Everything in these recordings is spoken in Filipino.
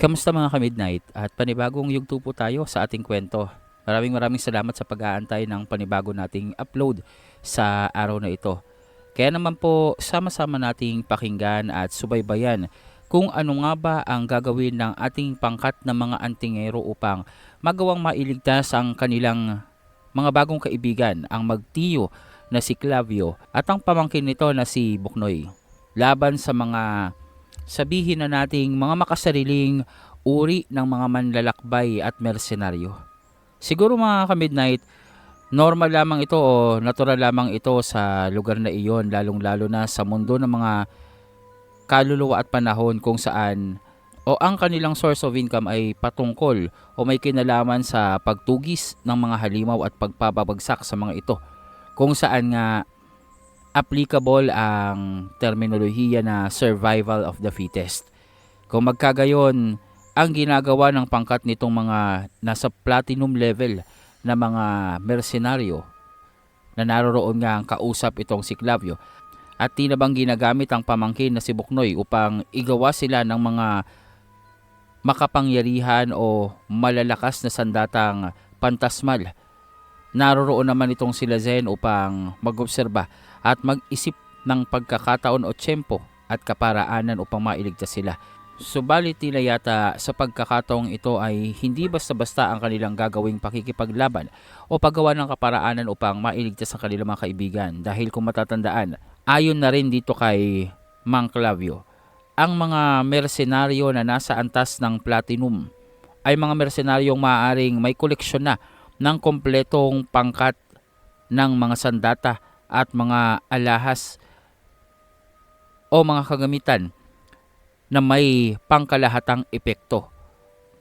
Kamusta mga ka-midnight? At panibagong yugto po tayo sa ating kwento. Maraming salamat sa pag-aantay ng panibago nating upload sa araw na ito. Kaya naman po, sama-sama nating pakinggan at subaybayan kung ano nga ba ang gagawin ng ating pangkat na mga antingero upang magawang mailigtas ang kanilang mga bagong kaibigan, ang magtiyo na si Clavio at ang pamangkin nito na si Buknoy. Laban sa mga sabihin na nating mga makasariling uri ng mga manlalakbay at mersenaryo. Siguro mga ka-midnight, normal lamang ito o natural lamang ito sa lugar na iyon, lalong-lalo na sa mundo ng mga kaluluwa at panahon kung saan o ang kanilang source of income ay patungkol o may kinalaman sa pagtugis ng mga halimaw at pagpapabagsak sa mga ito. Kung saan nga applicable ang terminolohiya na survival of the fittest. Kung magkagayon, ang ginagawa ng pangkat nitong mga nasa platinum level na mga mersenaryo na naroroon nga ang kausap itong si Clavio at tinabang ginagamit ang pamangkin na si Buknoy upang igawa sila ng mga makapangyarihan o malalakas na sandatang pantasmal. Naroroon naman itong sila Zen upang mag-obserba at mag-isip ng pagkakataon o tiyempo at kaparaanan upang mailigtas sila. Subalit tila yata sa pagkakataong ito ay hindi basta-basta ang kanilang gagawing pakikipaglaban o paggawa ng kaparaanan upang mailigtas ang kanilang mga kaibigan. Dahil kung matatandaan, ayon na rin dito kay Mang Clavio, ang mga mersenaryo na nasa antas ng platinum ay mga mersenaryong maaaring may koleksyon na ng kompletong pangkat ng mga sandata at mga alahas o mga kagamitan na may pangkalahatang epekto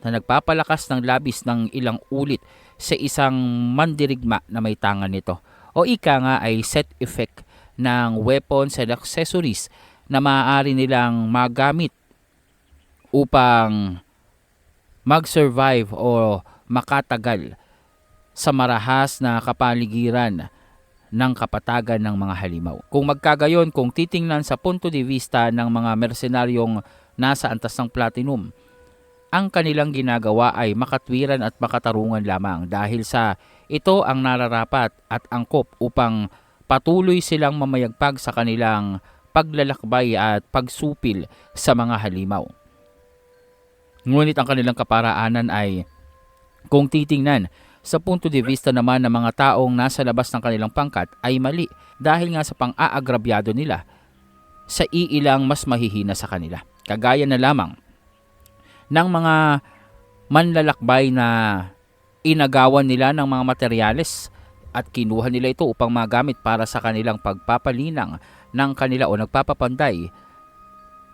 na nagpapalakas ng labis ng ilang ulit sa isang mandirigma na may tangan nito. O ika nga ay set effect ng weapons and accessories na maaari nilang magamit upang mag-survive o makatagal sa marahas na kapaligiran ng kapatagan ng mga halimaw. Kung magkagayon, kung titingnan sa punto de vista ng mga mersenaryong nasa antas ng platinum, ang kanilang ginagawa ay makatwiran at makatarungan lamang dahil sa ito ang nararapat at angkop upang patuloy silang mamayagpag sa kanilang paglalakbay at pagsupil sa mga halimaw. Ngunit ang kanilang kaparaanan ay, kung titingnan sa punto de vista naman ng mga taong nasa labas ng kanilang pangkat, ay mali dahil nga sa pang-aagrabyado nila sa iilang mas mahihina sa kanila. Kagaya na lamang ng mga manlalakbay na inagawan nila ng mga materyales at kinuha nila ito upang magamit para sa kanilang pagpapalinang ng kanila o nagpapapanday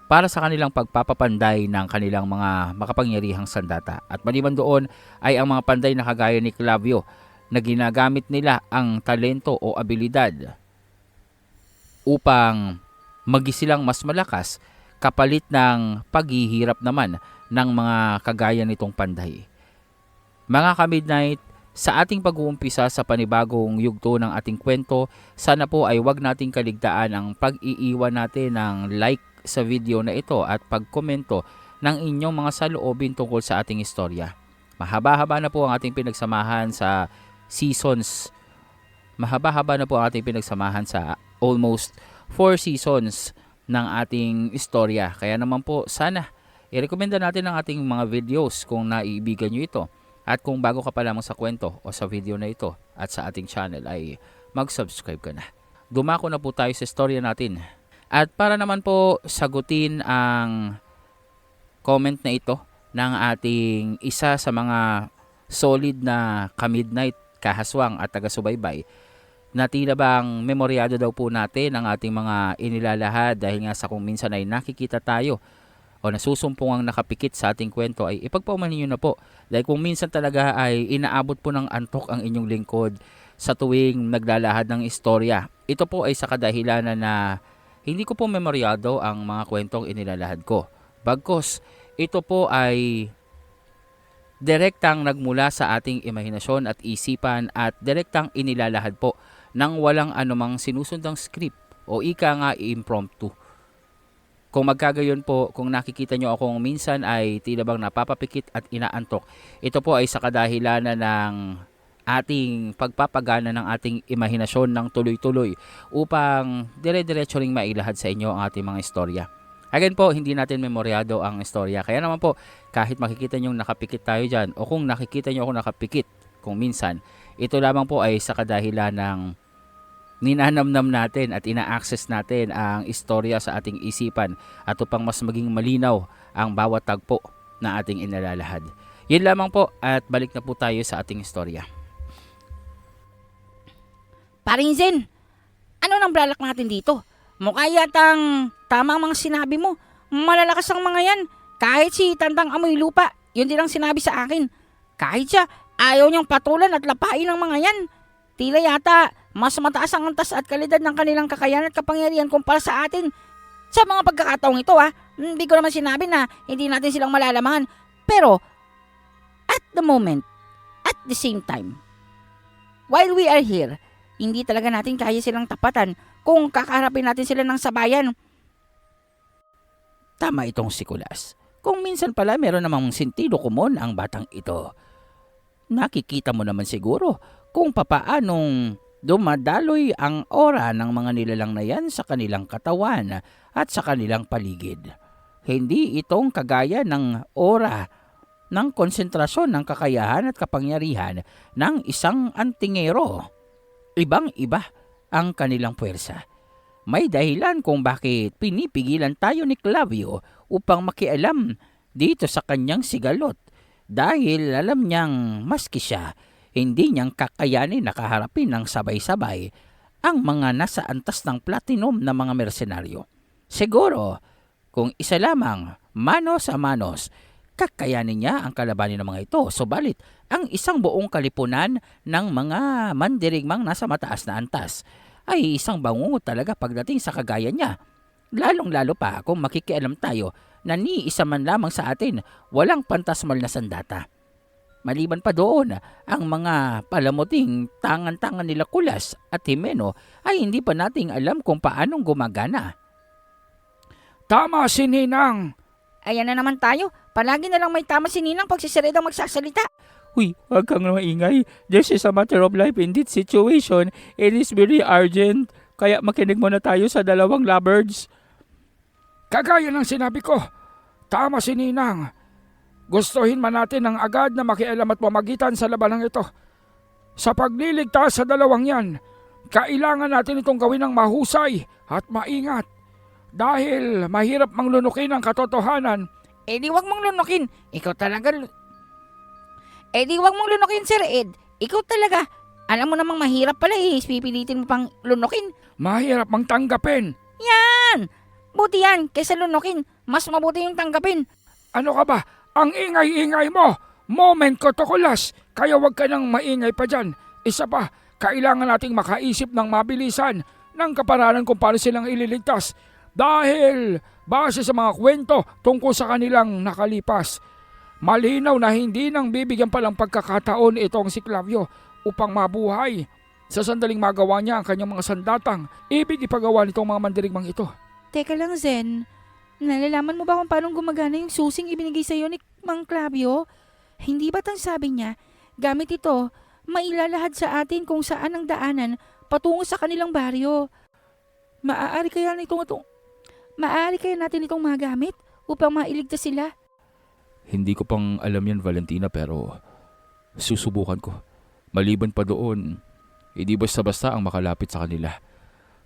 para sa kanilang pagpapapanday ng kanilang mga makapangyarihang sandata. At maliban doon ay ang mga panday na kagaya ni Clavio na ginagamit nila ang talento o abilidad upang magisilang mas malakas kapalit ng paghihirap naman ng mga kagaya nitong panday. Mga ka-midnight, sa ating pag-uumpisa sa panibagong yugto ng ating kwento, sana po ay wag nating kaligtaan ang pag-iiwan natin ng like sa video na ito at pagkomento ng inyong mga saloobin tungkol sa ating istorya. Mahaba-haba na po ang ating pinagsamahan sa seasons. Mahaba-haba na po ang ating pinagsamahan sa almost 4 seasons ng ating istorya. Kaya naman po sana i-recommenda natin ang ating mga videos kung naiibigan nyo ito. At kung bago ka pa lamang sa kwento o sa video na ito at sa ating channel ay mag-subscribe ka na. Dumako na po tayo sa istorya natin. At para naman po sagutin ang comment na ito ng ating isa sa mga solid na ka-midnight, kahaswang at taga-subaybay, na tila bang memoryado daw po natin ang ating mga inilalahad dahil nga sa kung minsan ay nakikita tayo o nasusumpong ang nakapikit sa ating kwento ay ipagpaumanhin nyo na po. Dahil kung minsan talaga ay inaabot po ng antok ang inyong lingkod sa tuwing naglalahad ng istorya. Ito po ay sa kadahilanan na hindi ko po memoryado ang mga kwentong inilalahad ko. Bagkus, ito po ay direktang nagmula sa ating imahinasyon at isipan at direktang inilalahad po ng walang anumang sinusundang script o ika nga impromptu. Kung magkagayon po, kung nakikita nyo akong minsan ay tila bang napapapikit at inaantok, ito po ay sa kadahilanan ng ating pagpapagana ng ating imahinasyon ng tuloy-tuloy upang dire-diretso ring mailahad sa inyo ang ating mga istorya. Again po, hindi natin memoryado ang istorya. Kaya naman po, kahit makikita nyo nakapikit tayo dyan o kung nakikita nyo ako nakapikit kung minsan, ito lamang po ay sa kadahilan ng ninanamnam natin at ina-access natin ang istorya sa ating isipan at upang mas maging malinaw ang bawat tagpo na ating inalalahad. Yun lamang po at balik na po tayo sa ating istorya. Paring Zen, ano nang blalak natin dito? Mukha yatang tama ang mga sinabi mo. Malalakas ang mga yan. Kahit si Tandang Amoy Lupa, yun din ang sinabi sa akin. Kahit siya, ayaw niyang patulan at lapain ang mga yan. Tila yata, mas mataas ang antas at kalidad ng kanilang kakayahan at kapangyarihan kumpara sa atin. Sa mga pagkakataong ito hindi ko naman sinabi na hindi natin silang malalamangan. Pero, at the moment, at the same time, while we are here, hindi talaga natin kaya silang tapatan kung kakaharapin natin sila ng sabayan. Tama itong si Kulas. Kung minsan pala meron namang sentido komon ang batang ito. Nakikita mo naman siguro kung papaanong dumadaloy ang aura ng mga nilalang na yan sa kanilang katawan at sa kanilang paligid. Hindi itong kagaya ng aura ng konsentrasyon ng kakayahan at kapangyarihan ng isang antingero. Ibang-iba ang kanilang puwersa. May dahilan kung bakit pinipigilan tayo ni Clavio upang makialam dito sa kanyang sigalot. Dahil alam niyang maski siya, hindi niyang kakayanin nakaharapin ng sabay-sabay ang mga nasa antas ng platinum na mga mersenaryo. Siguro, kung isa lamang, manos a manos, kakayanin niya ang kalabanin ng mga ito. Subalit, ang isang buong kalipunan ng mga mandirigmang nasa mataas na antas ay isang bangungot talaga pagdating sa kagaya niya. Lalong-lalo pa kung makikialam tayo na ni isa man lamang sa atin walang pantasmal na sandata. Maliban pa doon, ang mga palamuting tangan-tangan nila Kulas at Jimeno ay hindi pa nating alam kung paanong gumagana. Tama si Ninang. Ayan na naman tayo. Palagi na lang may tama si Ninang pag si Sir Ed ang magsasalita. Uy, wag kang maingay. This is a matter of life in this situation. It is very urgent. Kaya makinig muna tayo sa dalawang lovebirds. Kagaya ng sinabi ko, tama si Ninang. Gustuhin man natin ng agad na makialam at pamagitan sa labanang ito. Sa pagliligtas sa dalawang yan, kailangan natin itong gawin ng mahusay at maingat. Dahil mahirap manglunukin ang katotohanan. Di wag mong lunukin. Ikaw talaga. Di wag mong lunukin, Sir Ed. Ikaw talaga. Alam mo namang mahirap pala pipilitin mo pang lunukin. Mahirap mang tanggapin. Yan! Buti yan, kaysa lunukin. Mas mabuti yung tanggapin. Ano ka ba? Ang ingay-ingay mo! Moment ko to, Kulas! Kaya wag ka nang maingay pa dyan. Isa pa, kailangan nating makaisip ng mabilisan ng kaparanan kung paano silang ililigtas. Dahil base sa mga kwento tungkol sa kanilang nakalipas, malinaw na hindi nang bibigyan palang pagkakataon itong si Clavio upang mabuhay. Sa sandaling magawa niya ang kanyang mga sandatang, ibig ipagawa nitong mga mandirigmang ito. Teka lang, Zen. Nalalaman mo ba kung paano gumagana yung susing ibinigay sa'yo ni Mang Clavio? Hindi ba't ang sabi niya, gamit ito, mailalahad sa atin kung saan ang daanan patungo sa kanilang baryo. Maaari kaya natin itong magamit upang mailigtas sila? Hindi ko pang alam yan, Valentina, pero susubukan ko. Maliban pa doon, hindi basta-basta ang makalapit sa kanila.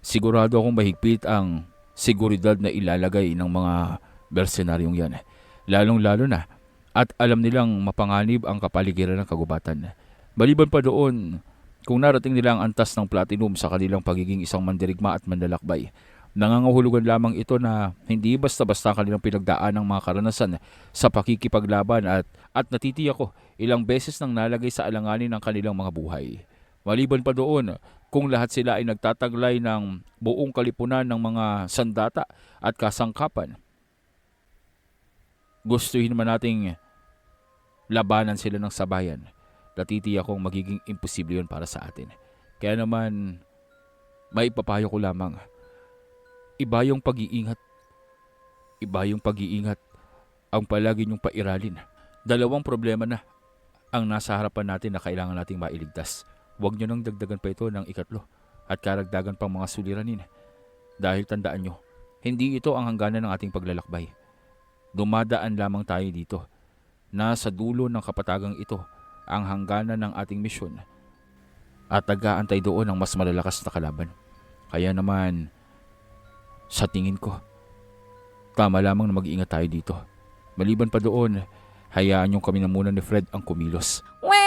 Sigurado akong mahigpit ang seguridad na ilalagay ng mga mersenaryong yan. Lalong-lalo na at alam nilang mapanganib ang kapaligiran ng kagubatan. Maliban pa doon, kung narating nila ang antas ng platinum sa kanilang pagiging isang mandirigma at manlalakbay, nangangahulugan lamang ito na hindi basta-basta kanilang pinagdaan ng mga karanasan sa pakikipaglaban at natitiyak ko ilang beses nang nalagay sa alanganin ng kanilang mga buhay. Maliban pa doon, kung lahat sila ay nagtataglay ng buong kalipunan ng mga sandata at kasangkapan, gustuhin man nating labanan sila ng sabayan, natitiyak kong magiging imposible yun para sa atin. Kaya naman, may papayo ko lamang. Iba yung pag-iingat Iba yung pag-iingat ang palagi niyong pairalin. Dalawang problema na ang nasa harapan natin na kailangan nating mailigtas. Huwag niyo nang dagdagan pa ito ng ikatlo at karagdagan pang mga suliranin. Dahil tandaan niyo, hindi ito ang hangganan ng ating paglalakbay. Dumadaan lamang tayo dito. Nasa dulo ng kapatagang ito ang hangganan ng ating misyon. At nag-aantay doon ang mas malalakas na kalaban. Kaya naman, sa tingin ko, tama lamang na mag-iingat tayo dito. Maliban pa doon, hayaan yung kami na muna ni Fred ang kumilos. Well.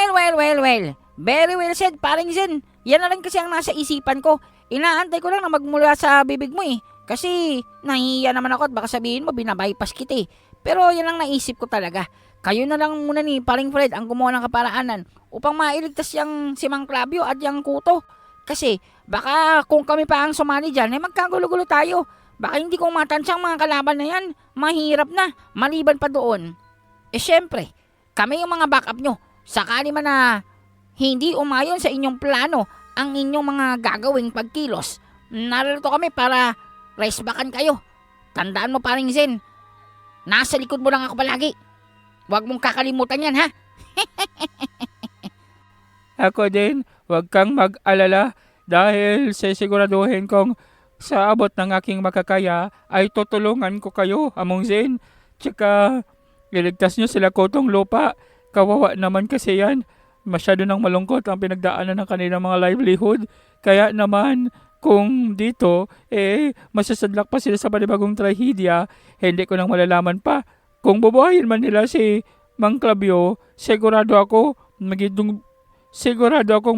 Very well said, paring Zen. Yan na rin kasi ang nasa isipan ko. Inaantay ko lang na magmula sa bibig mo eh. Kasi nahihiya naman ako at baka sabihin mo binabypass kita eh. Pero yan ang naisip ko talaga. Kayo na lang muna ni paring Fred ang gumawa ng kaparaanan upang mailigtas yung si Mang Clavio at yung Kuto. Kasi baka kung kami pa ang sumali dyan, magkagulo-gulo tayo. Baka hindi ko matansyang mga kalaban na yan. Mahirap na. Maliban pa doon. Syempre, kami yung mga backup nyo. Sakali man na hindi umayon sa inyong plano ang inyong mga gagawing pagkilos, narito kami para resbackan kayo. Tandaan mo paring Zen, nasa likod mo lang ako palagi. Huwag mong kakalimutan yan ha. Ako din, huwag kang mag-alala dahil sisiguraduhin kong sa abot ng aking makakaya ay tutulungan ko kayo, Among Zen. Tsaka, iligtas nyo sila Kutong Lupa. Kawawa naman kasi yan. Masyado nang malungkot ang pinagdaanan ng kanilang mga livelihood. Kaya naman, kung dito, masasadlak pa sila sa panibagong trahedya, hindi ko nang malalaman pa. Kung bubuhayin man nila si Mang Clavio, sigurado akong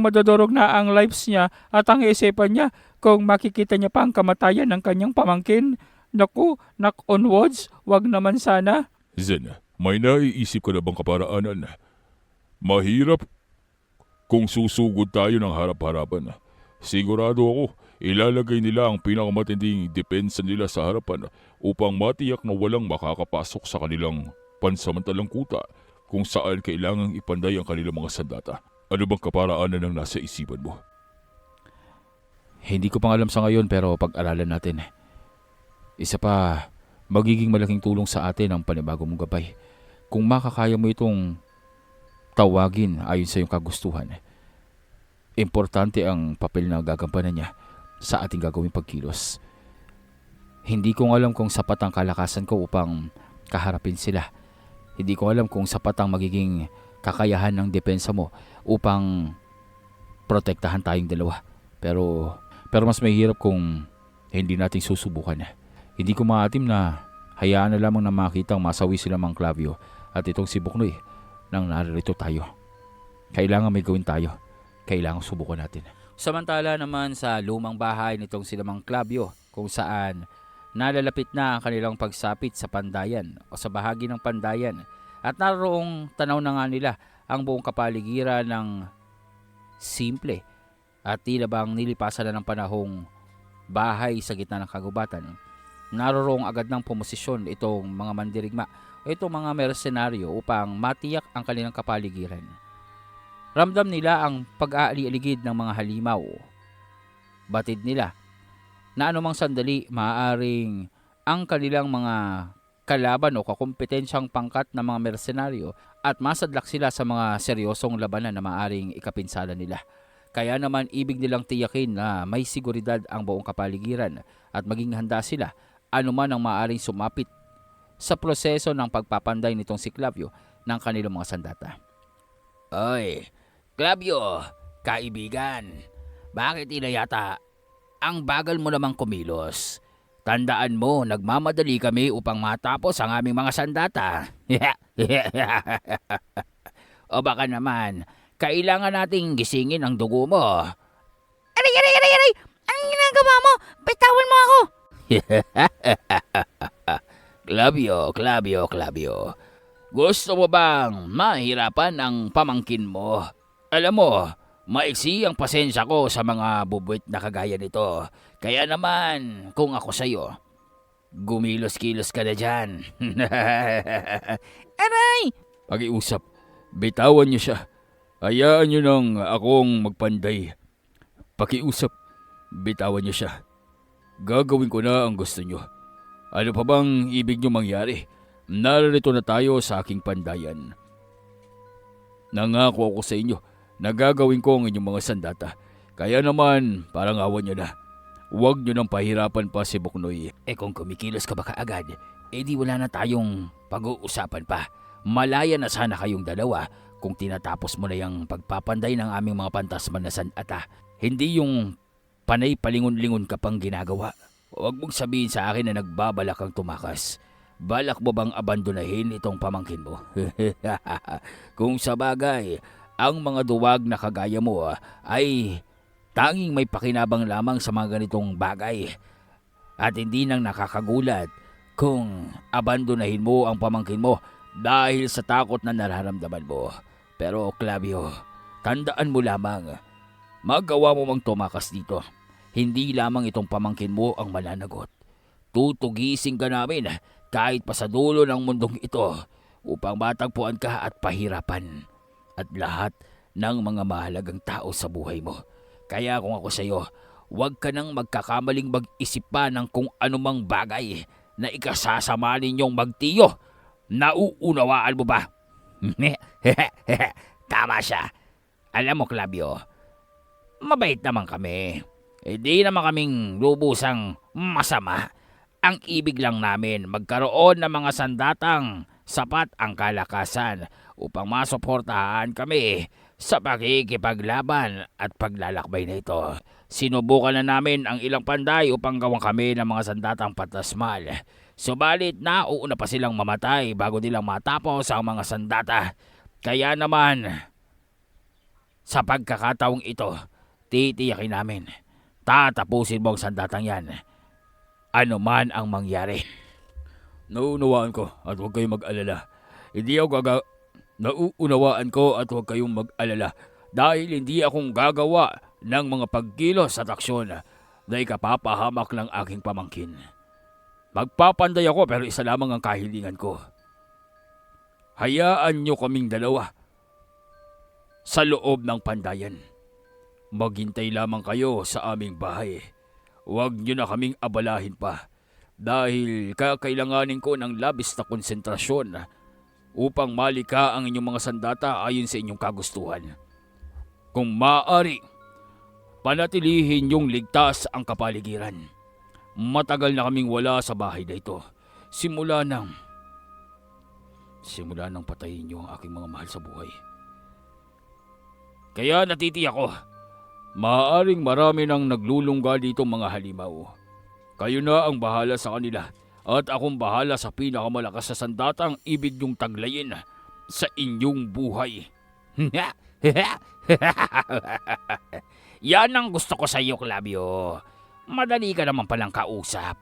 madodorog na ang lives niya at ang isipan niya kung makikita niya pa ang kamatayan ng kanyang pamangkin. Naku, knock on woods, wag naman sana. Zen, may naiisip ka na bang kaparaanan? Mahirap kung susugod tayo ng harap-harapan. Sigurado ako, ilalagay nila ang pinakamatinding depensa nila sa harapan upang matiyak na walang makakapasok sa kanilang pansamantalang kuta kung saan kailangang ipanday ang kanilang mga sandata. Ano bang kaparaanan ang nasa isipan mo? Hindi ko pang alam sa ngayon pero pag-aralan natin. Isa pa, magiging malaking tulong sa atin ang panibagong mong gabay. Kung makakaya mo itong tawagin ayon sa iyong kagustuhan, importante ang papel na gagampanan niya sa ating gagawing pagkilos. Hindi ko alam kung sapat ang kalakasan ko upang kaharapin sila. Hindi ko alam kung sapat ang magiging kakayahan ng depensa mo upang protektahan tayong dalawa. Pero mas mahirap kung hindi natin susubukan. Hindi ko maatim na hayaan na lamang na makitang masawi sila Mang Clavio at itong si Buknoy nang naririto tayo. Kailangan may gawin tayo. Kailangan subukan natin. Samantala naman sa lumang bahay nitong sila Mang Clavio kung saan nalalapit na ang kanilang pagsapit sa pandayan o sa bahagi ng pandayan at naroong tanaw na nga nila ang buong kapaligiran ng simple at tila bang nilipasan na ng panahong bahay sa gitna ng kagubatan. Naroong agad ng pumosisyon itong mga mandirigma o itong mga mersenaryo upang matiyak ang kanilang kapaligiran. Ramdam nila ang pag-aali-aligid ng mga halimaw. Batid nila na anumang sandali maaaring ang kanilang mga kalaban o kakompetensyang pangkat ng mga mersenaryo at masadlak sila sa mga seryosong labanan na maaaring ikapinsala nila. Kaya naman ibig nilang tiyakin na may seguridad ang buong kapaligiran at maging handa sila anuman ang maaaring sumapit sa proseso ng pagpapanday nitong si Clavio ng kanilang mga sandata. Oy, Clavio, kaibigan, bakit yata ang bagal mo namang kumilos? Tandaan mo, nagmamadali kami upang matapos ang aming mga sandata. O baka naman, kailangan nating gisingin ang dugo mo. Aray! Anong ginagawa mo? Bitawan mo ako! Clavio. Gusto mo bang mahirapan ang pamangkin mo? Alam mo, maiksi ang pasensya ko sa mga bubuit na kagaya nito. Kaya naman, kung ako sa'yo, gumilos-kilos ka na dyan. Aray! Pakiusap, bitawan niyo siya. Hayaan niyo nang akong magpanday. Pakiusap, bitawan niyo siya. Gagawin ko na ang gusto niyo. Ano pa bang ibig niyo mangyari? Narito na tayo sa aking pandayan. Nangako ako sa inyo na gagawin ko ang inyong mga sandata. Kaya naman, parang awan niyo na. Huwag niyo nang pahirapan pa si Buknoy. Kung kumikilos ka ba kaagad, di wala na tayong pag-uusapan pa. Malaya na sana kayong dalawa kung tinatapos mo na yung pagpapanday ng aming mga pantasmal na sandata. Hindi yung panay palingon-lingon ka pang ginagawa. Huwag mong sabihin sa akin na nagbabalak kang tumakas. Balak mo bang abandonahin itong pamangkin mo? Kung sa bagay, ang mga duwag na kagaya mo ay tanging may pakinabang lamang sa mga ganitong bagay. At hindi nang nakakagulat kung abandonahin mo ang pamangkin mo dahil sa takot na nararamdaman mo. Pero Clavio, tandaan mo lamang, magawa mo mang tumakas dito. Hindi lamang itong pamangkin mo ang mananagot. Tutugisin ka namin kahit pa sa dulo ng mundong ito upang matagpuan ka at pahirapan at lahat ng mga mahalagang tao sa buhay mo. Kaya kung ako sa iyo, huwag ka nang magkakamaling mag-isip pa ng kung anumang bagay na ikasasama ninyong magtiyo. Nauunawaan mo ba? Tama siya. Alam mo, Clavio, mabait naman kami. Hindi naman kaming lubusang masama. Ang ibig lang namin magkaroon ng mga sandatang sapat ang kalakasan upang masuportahan kami sa pakikipaglaban at paglalakbay na ito. Sinubukan na namin ang ilang panday upang gawan kami ng mga sandatang pantasmal. Subalit nauuna pa silang mamatay bago nilang matapos ang mga sandata. Kaya naman, sa pagkakataong ito, titiyakin namin. Tatapusin mo ang sandatang yan. Ano man ang mangyari. Nauunawaan ko at huwag kayong mag-alala. Nauunawaan ko at huwag kayong mag-alala dahil hindi akong gagawa ng mga pagkilos at aksyon na ikapapahamak ng aking pamangkin. Magpapanday ako pero isa lamang ang kahilingan ko. Hayaan niyo kaming dalawa sa loob ng pandayan. Maghintay lamang kayo sa aming bahay. Huwag niyo na kaming abalahin pa dahil kakailanganin ko ng labis na konsentrasyon upang malika ang inyong mga sandata ayon sa inyong kagustuhan. Kung maaari, panatilihin niyong ligtas ang kapaligiran. Matagal na kaming wala sa bahay na ito. Simula nang patayin niyo ang aking mga mahal sa buhay. Kaya natitiyak ko, maaaring marami nang naglulungga dito mga halimaw. Kayo na ang bahala sa kanila at akong bahala sa pinakamalakas na sandatang ibig niyong taglayin sa inyong buhay. Yan ang gusto ko sa iyo, Clavio. Madali ka naman palang kausap.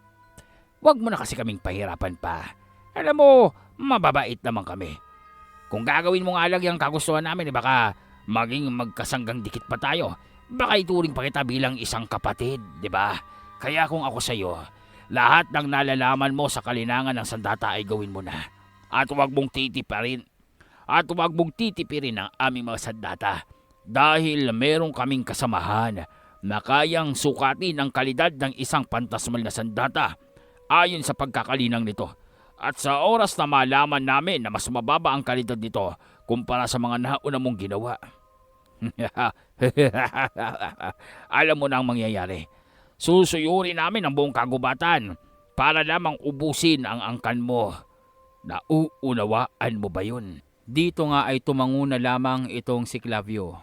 Huwag mo na kasi kaming pahirapan pa. Alam mo, mababait naman kami. Kung gagawin mo nga lang yung kagustuhan namin, baka maging magkasanggang dikit pa tayo. Baka ituring pa kita bilang isang kapatid, di ba? Kaya kung ako sa iyo, lahat ng nalalaman mo sa kalinangan ng sandata ay gawin mo na. At huwag mong titipirin ang aming mga sandata. Dahil meron kaming kasamahan na kayang sukatin ang kalidad ng isang pantasmal na sandata ayon sa pagkakalinang nito. At sa oras na malaman namin na mas mababa ang kalidad nito kumpara sa mga nauna mong ginawa. Alam mo na ang mangyayari. Susuyurin namin ang buong kagubatan para lamang ubusin ang angkan mo. Nauunawaan mo ba yun? Dito nga ay tumanguna lamang itong si Clavio.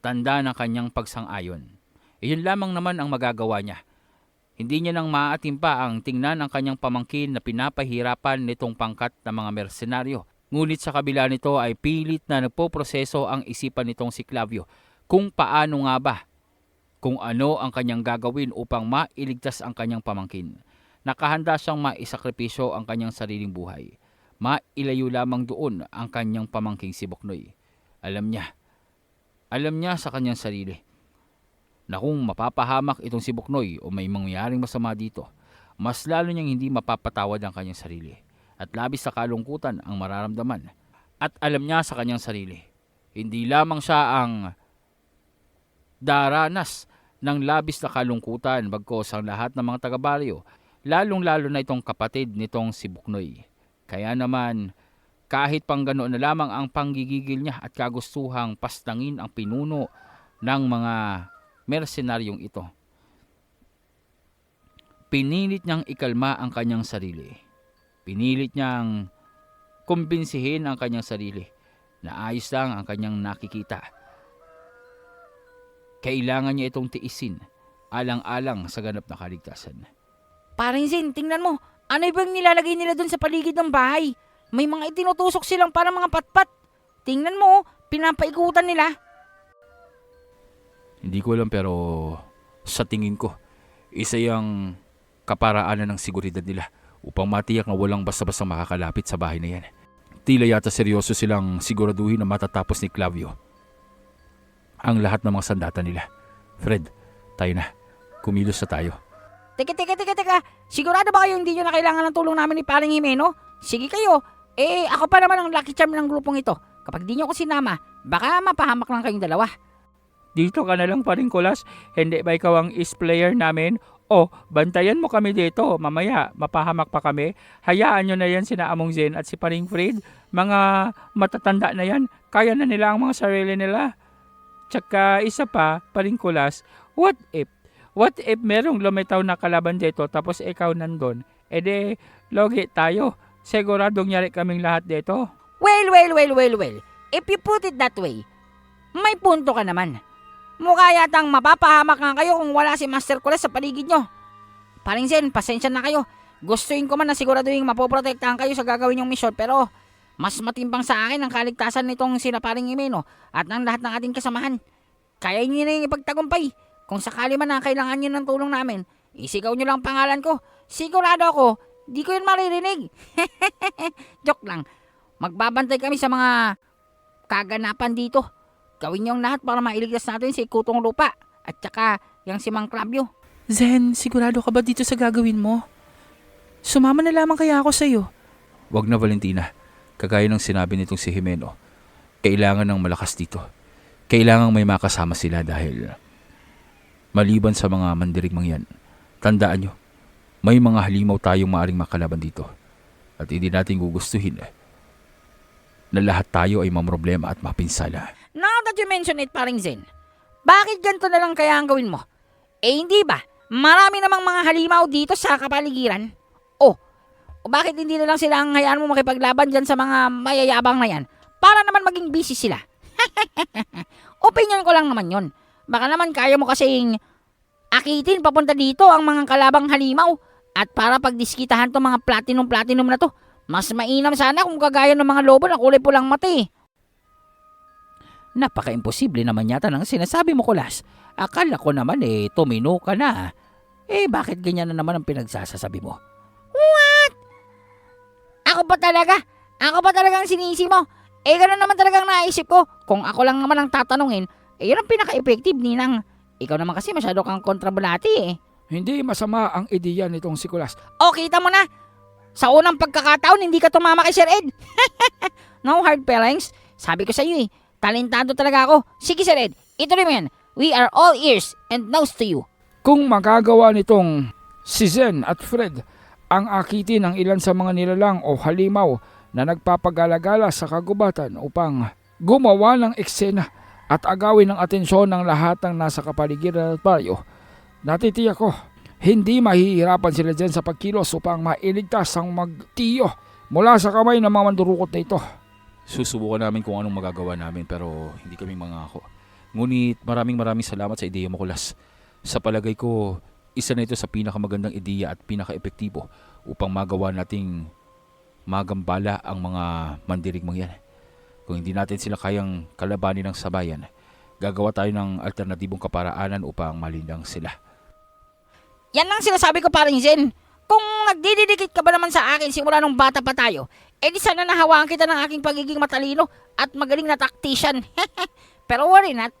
Tanda ng kanyang pagsang-ayon. Iyon lamang naman ang magagawa niya. Hindi niya nang maaatimpa ang tingnan ng kanyang pamangkin na pinapahirapan nitong pangkat na mga mersenaryo. Ngunit sa kabila nito ay pilit na nagpoproseso ang isipan nitong si Clavio kung paano nga ba, kung ano ang kanyang gagawin upang mailigtas ang kanyang pamangkin. Nakahanda siyang maisakripisyo ang kanyang sariling buhay. Mailayo lamang doon ang kanyang pamangking si Buknoy. Alam niya sa kanyang sarili na kung mapapahamak itong si Buknoy o may mangyayaring masama dito, mas lalo niyang hindi mapapatawad ang kanyang sarili at labis sa kalungkutan ang mararamdaman. At alam niya sa kanyang sarili, hindi lamang siya ang daranas ng labis na kalungkutan bagkos ang lahat ng mga taga-baryo lalong-lalo na itong kapatid nitong si Buknoy. Kaya naman, kahit pang ganoon na lamang ang panggigigil niya at kagustuhang pastangin ang pinuno ng mga mersenaryong ito, pinilit niyang ikalma ang kanyang sarili. Pinilit niyang kumbinsihin ang kanyang sarili na ayos lang ang kanyang nakikita. Kailangan niya itong tiisin alang-alang sa ganap na kaligtasan. Paring Zen, tingnan mo. Ano bang nilalagay nila dun sa paligid ng bahay? May mga itinutusok silang para mga patpat. Tingnan mo, pinapaikutan nila. Hindi ko alam pero sa tingin ko, isa yung kaparaanan ng seguridad nila upang matiyak na walang basta-basta makakalapit sa bahay na yan. Tila yata seryoso silang siguraduhin na matatapos ni Clavio ang lahat ng mga sandata nila. Fred, tayo na. Kumilos na tayo. Teka. Sigurado ba kayo hindi nyo na kailangan ng tulong namin ni Paring Jimeno? Sige kayo. Ako pa naman ang lucky charm ng grupong ito. Kapag di nyo ko sinama, baka mapahamak lang kayong dalawa. Dito ka na lang pa rin, Kulas. Hindi ba ikaw ang is-player namin? O, bantayan mo kami dito. Mamaya, mapahamak pa kami. Hayaan nyo na yan sina Among Zen at si Paring Fred. Mga matatanda na yan. Kaya na nila ang mga sarili nila. Tsaka isa pa, Paring Kulas, what if merong lumitaw na kalaban dito tapos ikaw nandun? Logi tayo. Siguradong nyari kaming lahat dito. Well. If you put it that way, may punto ka naman. Mukha yatang mapapahamak nga kayo kung wala si Master Kulas sa paligid nyo. Paring Zen, pasensya na kayo. Gustuin ko man na siguraduhin mapoprotektahan kayo sa gagawin yung misyon, pero mas matimbang sa akin ang kaligtasan nitong sina Paring Jimeno at ng lahat ng ating kasamahan. Kaya nyo na yung ipagtagumpay. Kung sakali man na kailangan nyo ng tulong namin, isigaw nyo lang pangalan ko. Sigurado ako, di ko yun maririnig. Joke lang. Magbabantay kami sa mga kaganapan dito. Gawin nyo ang lahat para mailigtas natin si Kutong Lupa at saka yung si Mang Clavio. Zen, sigurado ka ba dito sa gagawin mo? Sumama na lamang kaya ako sa'yo. Wag na, Valentina. Kagaya ng sinabi nitong si Jimeno, kailangan ng malakas dito. Kailangang may makasama sila dahil maliban sa mga mandirigmang yan, tandaan nyo, may mga halimaw tayong maaring makalaban dito. At hindi natin gugustuhin na lahat tayo ay mamroblema at mapinsala. Now that you mention it, Paring Zen, bakit ganito na lang kaya ang gawin mo? Hindi ba? Marami namang mga halimaw dito sa kapaligiran. O bakit hindi na lang sila ang hayaan mo makipaglaban dyan sa mga mayayabang na yan para naman maging busy sila? Opinion ko lang naman yon. Baka naman kaya mo kasing akitin papunta dito ang mga kalabang halimaw at para pagdiskitahan to mga platinum na to, mas mainam sana kung kagaya ng mga lobo na kulay pulang mata eh. Napaka-imposible naman yata ng sinasabi mo, Kulas. Akala ko naman tumino ka na. Bakit ganyan na naman ang pinagsasasabi mo? Ako pa talaga ang sinisi mo. Gano'n naman talagang naisip ko. Kung ako lang naman ang tatanungin, yun ang pinaka-effective, Ninang. Ikaw naman kasi masyado kang kontrabulati eh. Hindi masama ang ideya nitong si Kulas. Kita mo na. Sa unang pagkakataon, hindi ka tumama kay Sir Ed. No hard feelings. Sabi ko sa iyo talentado talaga ako. Sige Sir Ed, ituloy mo yan. We are all ears and nose to you. Kung magagawa nitong si Zen at Fred ang akitin ng ilan sa mga nilalang o halimaw na nagpapagalagala sa kagubatan upang gumawa ng eksena at agawin ng atensyon ng lahat ng nasa kapaligiran at baryo, natitiyak ko, hindi mahihirapan sila dyan sa pagkilos upang mailigtas ang magtiyo mula sa kamay ng mga mandurukot na ito. Susubukan namin kung anong magagawa namin pero hindi kami mangako. Ngunit maraming salamat sa ideya mo, Kulas. Sa palagay ko, isa na ito sa pinakamagandang ideya at pinaka-epektibo upang magawa nating magambala ang mga mandirigmang yan. Kung hindi natin sila kayang kalabanin ng sabayan, gagawa tayo ng alternatibong kaparaanan upang malindang sila. Yan lang sinasabi ko, Paring Zen. Kung nagdididikit ka ba naman sa akin simula nung bata pa tayo, di sana nahawaan kita ng aking pagiging matalino at magaling na tactician. Pero worry not.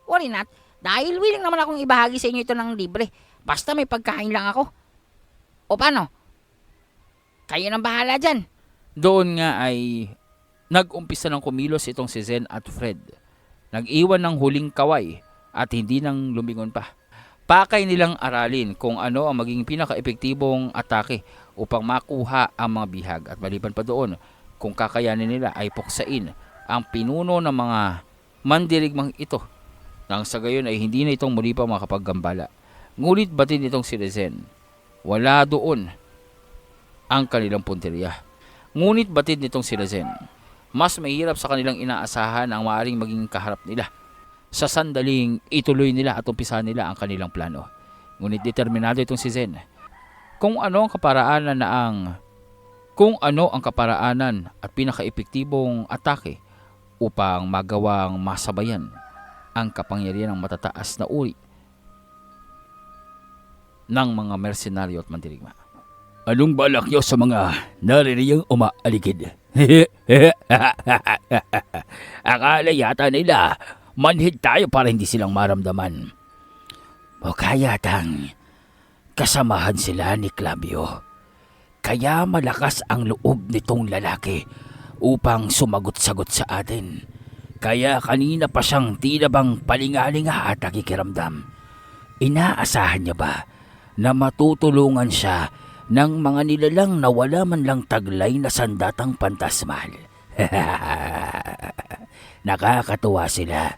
Dahil willing naman akong ibahagi sa inyo ito ng libre. Basta may pagkain lang ako. O paano? Kayo nang bahala dyan. Doon nga ay nag-umpisa ng kumilos itong si Zen at Fred. Nag-iwan ng huling kaway at hindi nang lumingon pa. Pakay nilang aralin kung ano ang maging pinaka-epektibong atake upang makuha ang mga bihag at maliban pa doon, kung kakayanin nila ay puksain ang pinuno ng mga mandirigmang ito nang sa gayon ay hindi na itong muli pa makapaggambala. Ngunit batid nitong si Rezen, wala doon ang kanilang punteriya. Ngunit batid nitong si Rezen, mas mahirap sa kanilang inaasahan ang maaaring maging kaharap nila sa sandaling ituloy nila at umpisahan nila ang kanilang plano. Ngunit determinado itong si Zen kung ano ang kaparaanan at pinaka-epektibong atake upang magawang masabayan ang kapangyarihan ng matataas na uri ng mga mersenaryo at mandirigma. Anong balak niyo sa mga naririyang umaaligid? Akala yata nila manhid tayo para hindi silang maramdaman. O kaya tang kasamahan sila ni Clavio. Kaya malakas ang loob nitong lalaki upang sumagot-sagot sa atin. Kaya kanina pa siyang tila bang palingalinga at nakikiramdam. Inaasahan niya ba na matutulungan siya ng mga nilalang na wala man lang taglay na sandatang pantasmal? Nakakatuwa sila.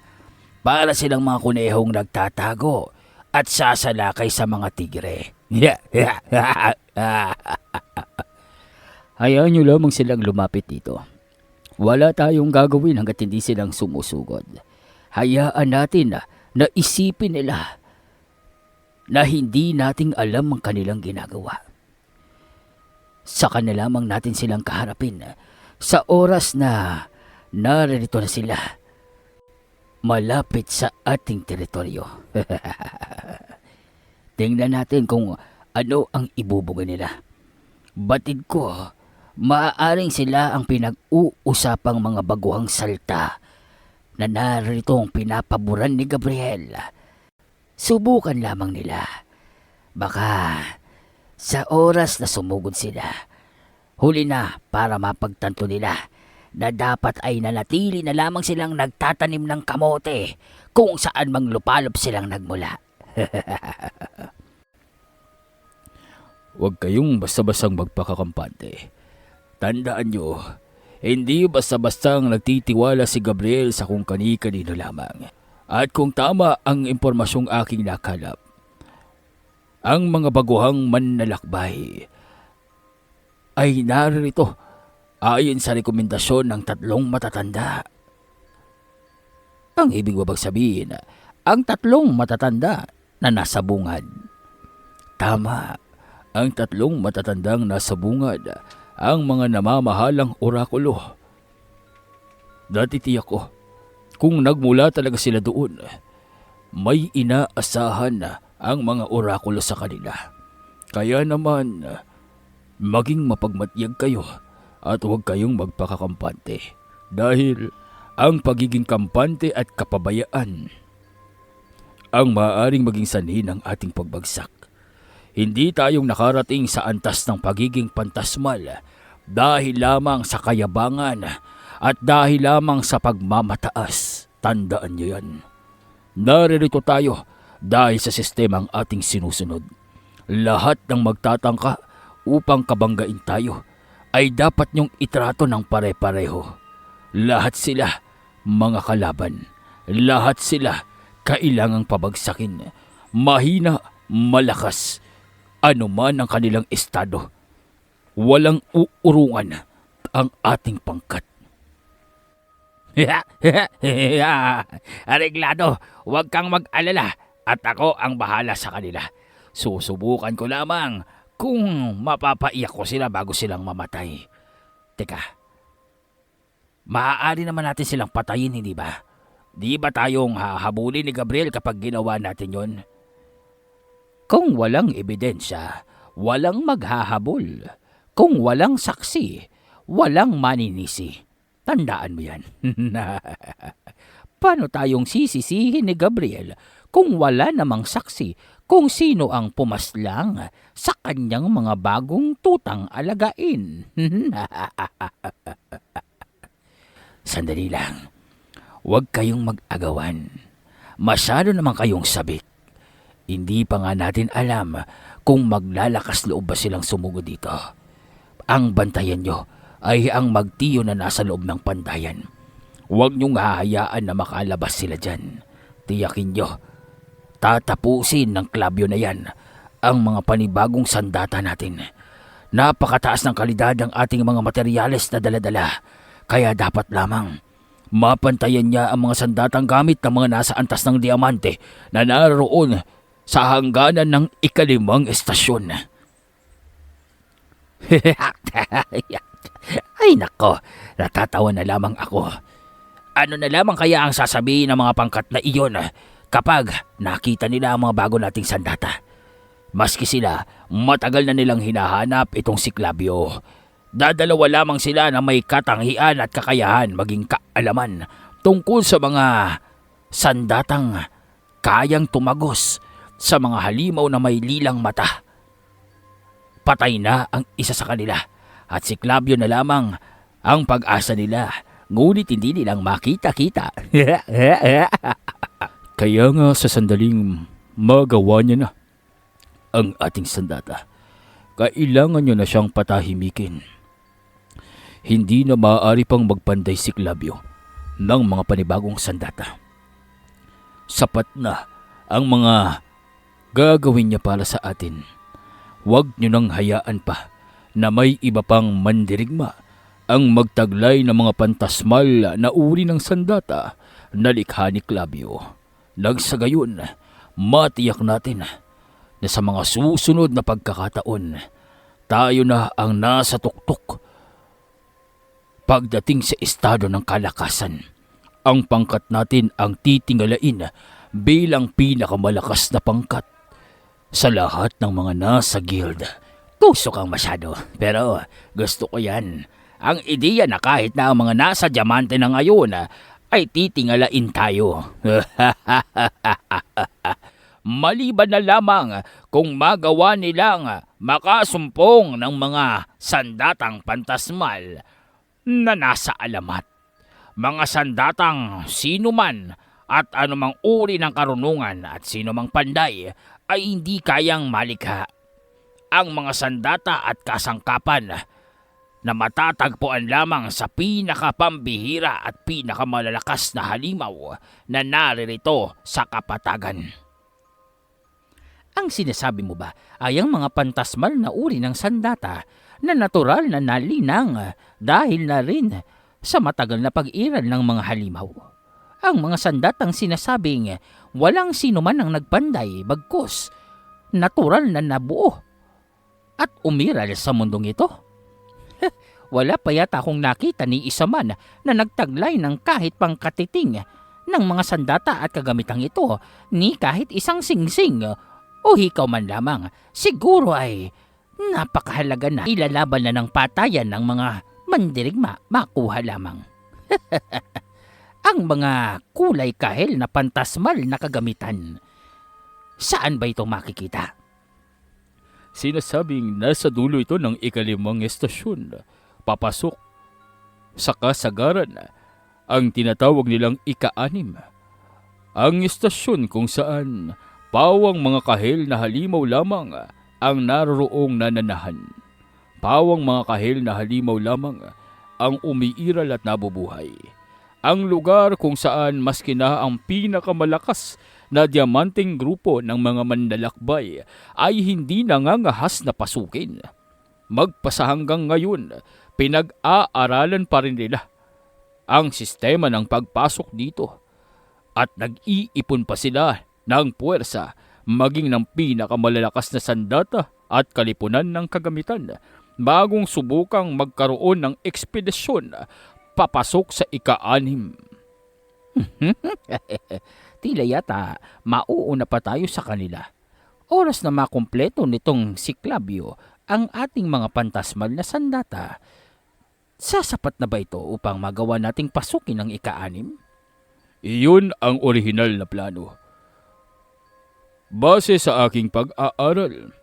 Para silang mga kunehong nagtatago at sasalakay sa mga tigre. Hayaan nyo lamang silang lumapit dito. Wala tayong gagawin hanggat hindi silang sumusugod. Hayaan natin na isipin nila na hindi nating alam ang kanilang ginagawa. Saka na lamang natin silang kaharapin sa oras na naririto na sila, malapit sa ating teritoryo. Tingnan natin kung ano ang ibubugay nila. Batid ko, maaaring sila ang pinag-uusapang mga baguhang salta na naritong pinapaboran ni Gabriel. Subukan lamang nila. Baka sa oras na sumugod sila, huli na para mapagtanto nila na dapat ay nanatili na lamang silang nagtatanim ng kamote kung saan mang lupalop silang nagmula. Huwag kayong basta-bastang magpakakampante. Tandaan nyo, hindi basta-bastang nagtitiwala si Gabriel sa kung kani-kanino lamang. At kung tama ang impormasyong aking nakalap, ang mga baguhang manlalakbay ay naririto ayon sa rekomendasyon ng 3 matatanda. Ang ibig babag sabihin, ang 3 matatanda na nasa bungad. Tama, ang 3 matatandang nasa bungad, ang mga namamahalang orakulo. Dati tiyak ko, kung nagmula talaga sila doon, may inaasahan ang mga orakulo sa kanila. Kaya naman, maging mapagmatyag kayo at huwag kayong magpakakampante. Dahil ang pagiging kampante at kapabayaan ang maaaring maging sanhi ng ating pagbagsak. Hindi tayong nakarating sa antas ng pagiging pantasmal dahil lamang sa kayabangan at dahil lamang sa pagmamataas. Tandaan niyo yan. Naririto tayo dahil sa sistemang ating sinusunod. Lahat ng magtatangka upang kabanggain tayo ay dapat niyong itrato ng pare-pareho. Lahat sila mga kalaban. Lahat sila kailangang pabagsakin. Mahina, malakas, anuman ang kanilang estado. Walang uurungan ang ating pangkat. Areglado, huwag kang mag-alala at ako ang bahala sa kanila. Susubukan ko lamang kung mapapaiyak ko sila bago silang mamatay. Teka, maaari naman natin silang patayin, hindi ba? Di ba tayong hahabulin ni Gabriel kapag ginawa natin yon? Kung walang ebidensya, walang maghahabol. Kung walang saksi, walang maninisi. Tandaan mo yan. Paano tayong sisisihin ni Gabriel kung wala namang saksi kung sino ang pumaslang sa kanyang mga bagong tutang alagain? Sandali lang. Huwag kayong mag-agawan. Masyado naman kayong sabik. Hindi pa nga natin alam kung maglalakas loob ba silang sumugod dito. Ang bantayan nyo ay ang magtiyo na nasa loob ng pandayan. Huwag niyong hahayaan na makalabas sila dyan. Tiyakin nyo, tatapusin ng klabyo na yan ang mga panibagong sandata natin. Napakataas ng kalidad ng ating mga materyales na daladala, kaya dapat lamang mapantayan niya ang mga sandatang gamit ng mga nasa antas ng diamante na naroon sa hangganan ng 5 estasyon. Ay nako, natatawa na lamang ako. Ano na lamang kaya ang sasabihin ng mga pangkat na iyon kapag nakita nila ang mga bago nating sandata? Maski sila, matagal na nilang hinahanap itong si Clavio. Dadalawa lamang sila na may katangian at kakayahan maging kaalaman tungkol sa mga sandatang kayang tumagos sa mga halimaw na may lilang mata. Patay na ang isa sa kanila at si Clavio na lamang ang pag-asa nila, ngunit hindi nilang makita-kita. Kaya nga sa sandaling magawa niya na ang ating sandata, kailangan niyo na siyang patahimikin. Hindi na maaari pang magpanday si Clavio ng mga panibagong sandata. Sapat na ang mga gagawin niya para sa atin. Huwag niyo nang hayaan pa na may iba pang mandirigma ang magtaglay ng mga pantasmal na uri ng sandata na likha ni Clavio. Nagsagayon, matiyak natin na sa mga susunod na pagkakataon, tayo na ang nasa tuktok. Pagdating sa estado ng kalakasan, ang pangkat natin ang titingalain bilang pinakamalakas na pangkat sa lahat ng mga nasa guild. Tuso kang masyado, pero gusto ko yan. Ang ideya na kahit na ang mga nasa diamante na ngayon ay titingalain tayo. Maliban na lamang kung magawa nilang makasumpong ng mga sandatang pantasmal na nasa alamat. Mga sandatang sino man at anumang uri ng karunungan at sino mang panday ay hindi kayang malikha. Ang mga sandata at kasangkapan na matatagpuan lamang sa pinakapambihira at pinakamalalakas na halimaw na naririto sa kapatagan. Ang sinasabi mo ba ay ang mga pantasmal na uri ng sandata na natural na nalinang dahil na rin sa matagal na pag-iral ng mga halimaw? Ang mga sandatang sinasabing walang sino man ang nagpanday bagkus natural na nabuo at umiral sa mundong ito? Wala pa yata akong nakita ni isa man na nagtaglay ng kahit pang katiting ng mga sandata at kagamitang ito ni kahit isang singsing o hikaw man lamang. Siguro ay napakahalaga na ilalaban na ng patayan ng mga mandirigma makuha lamang. Ang mga kulay kahel na pantasmal na kagamitan, saan ba ito makikita? Sinasabing nasa dulo ito ng 5 estasyon. Papasok sa kasagaran ang tinatawag nilang 6. Ang estasyon kung saan pawang mga kahel na halimaw lamang ang naroroong nananahan. Pawang mga kahel na halimaw lamang ang umiiral at nabubuhay. Ang lugar kung saan maski na ang pinakamalakas na diamanteng grupo ng mga manlalakbay ay hindi nangangahas na pasukin. Magpasa hanggang ngayon, pinag-aaralan pa rin nila ang sistema ng pagpasok dito at nag-iipon pa sila ng puwersa maging ng pinakamalalakas na sandata at kalipunan ng kagamitan bagong subukang magkaroon ng ekspedisyon papasok sa 6. Tila yata mauuna pa tayo sa kanila. Oras na makumpleto nitong si Clavio ang ating mga pantasmal na sandata. Sasapat na ba ito upang magawa nating pasukin ang 6? Iyon ang orihinal na plano. Base sa aking pag-aaral,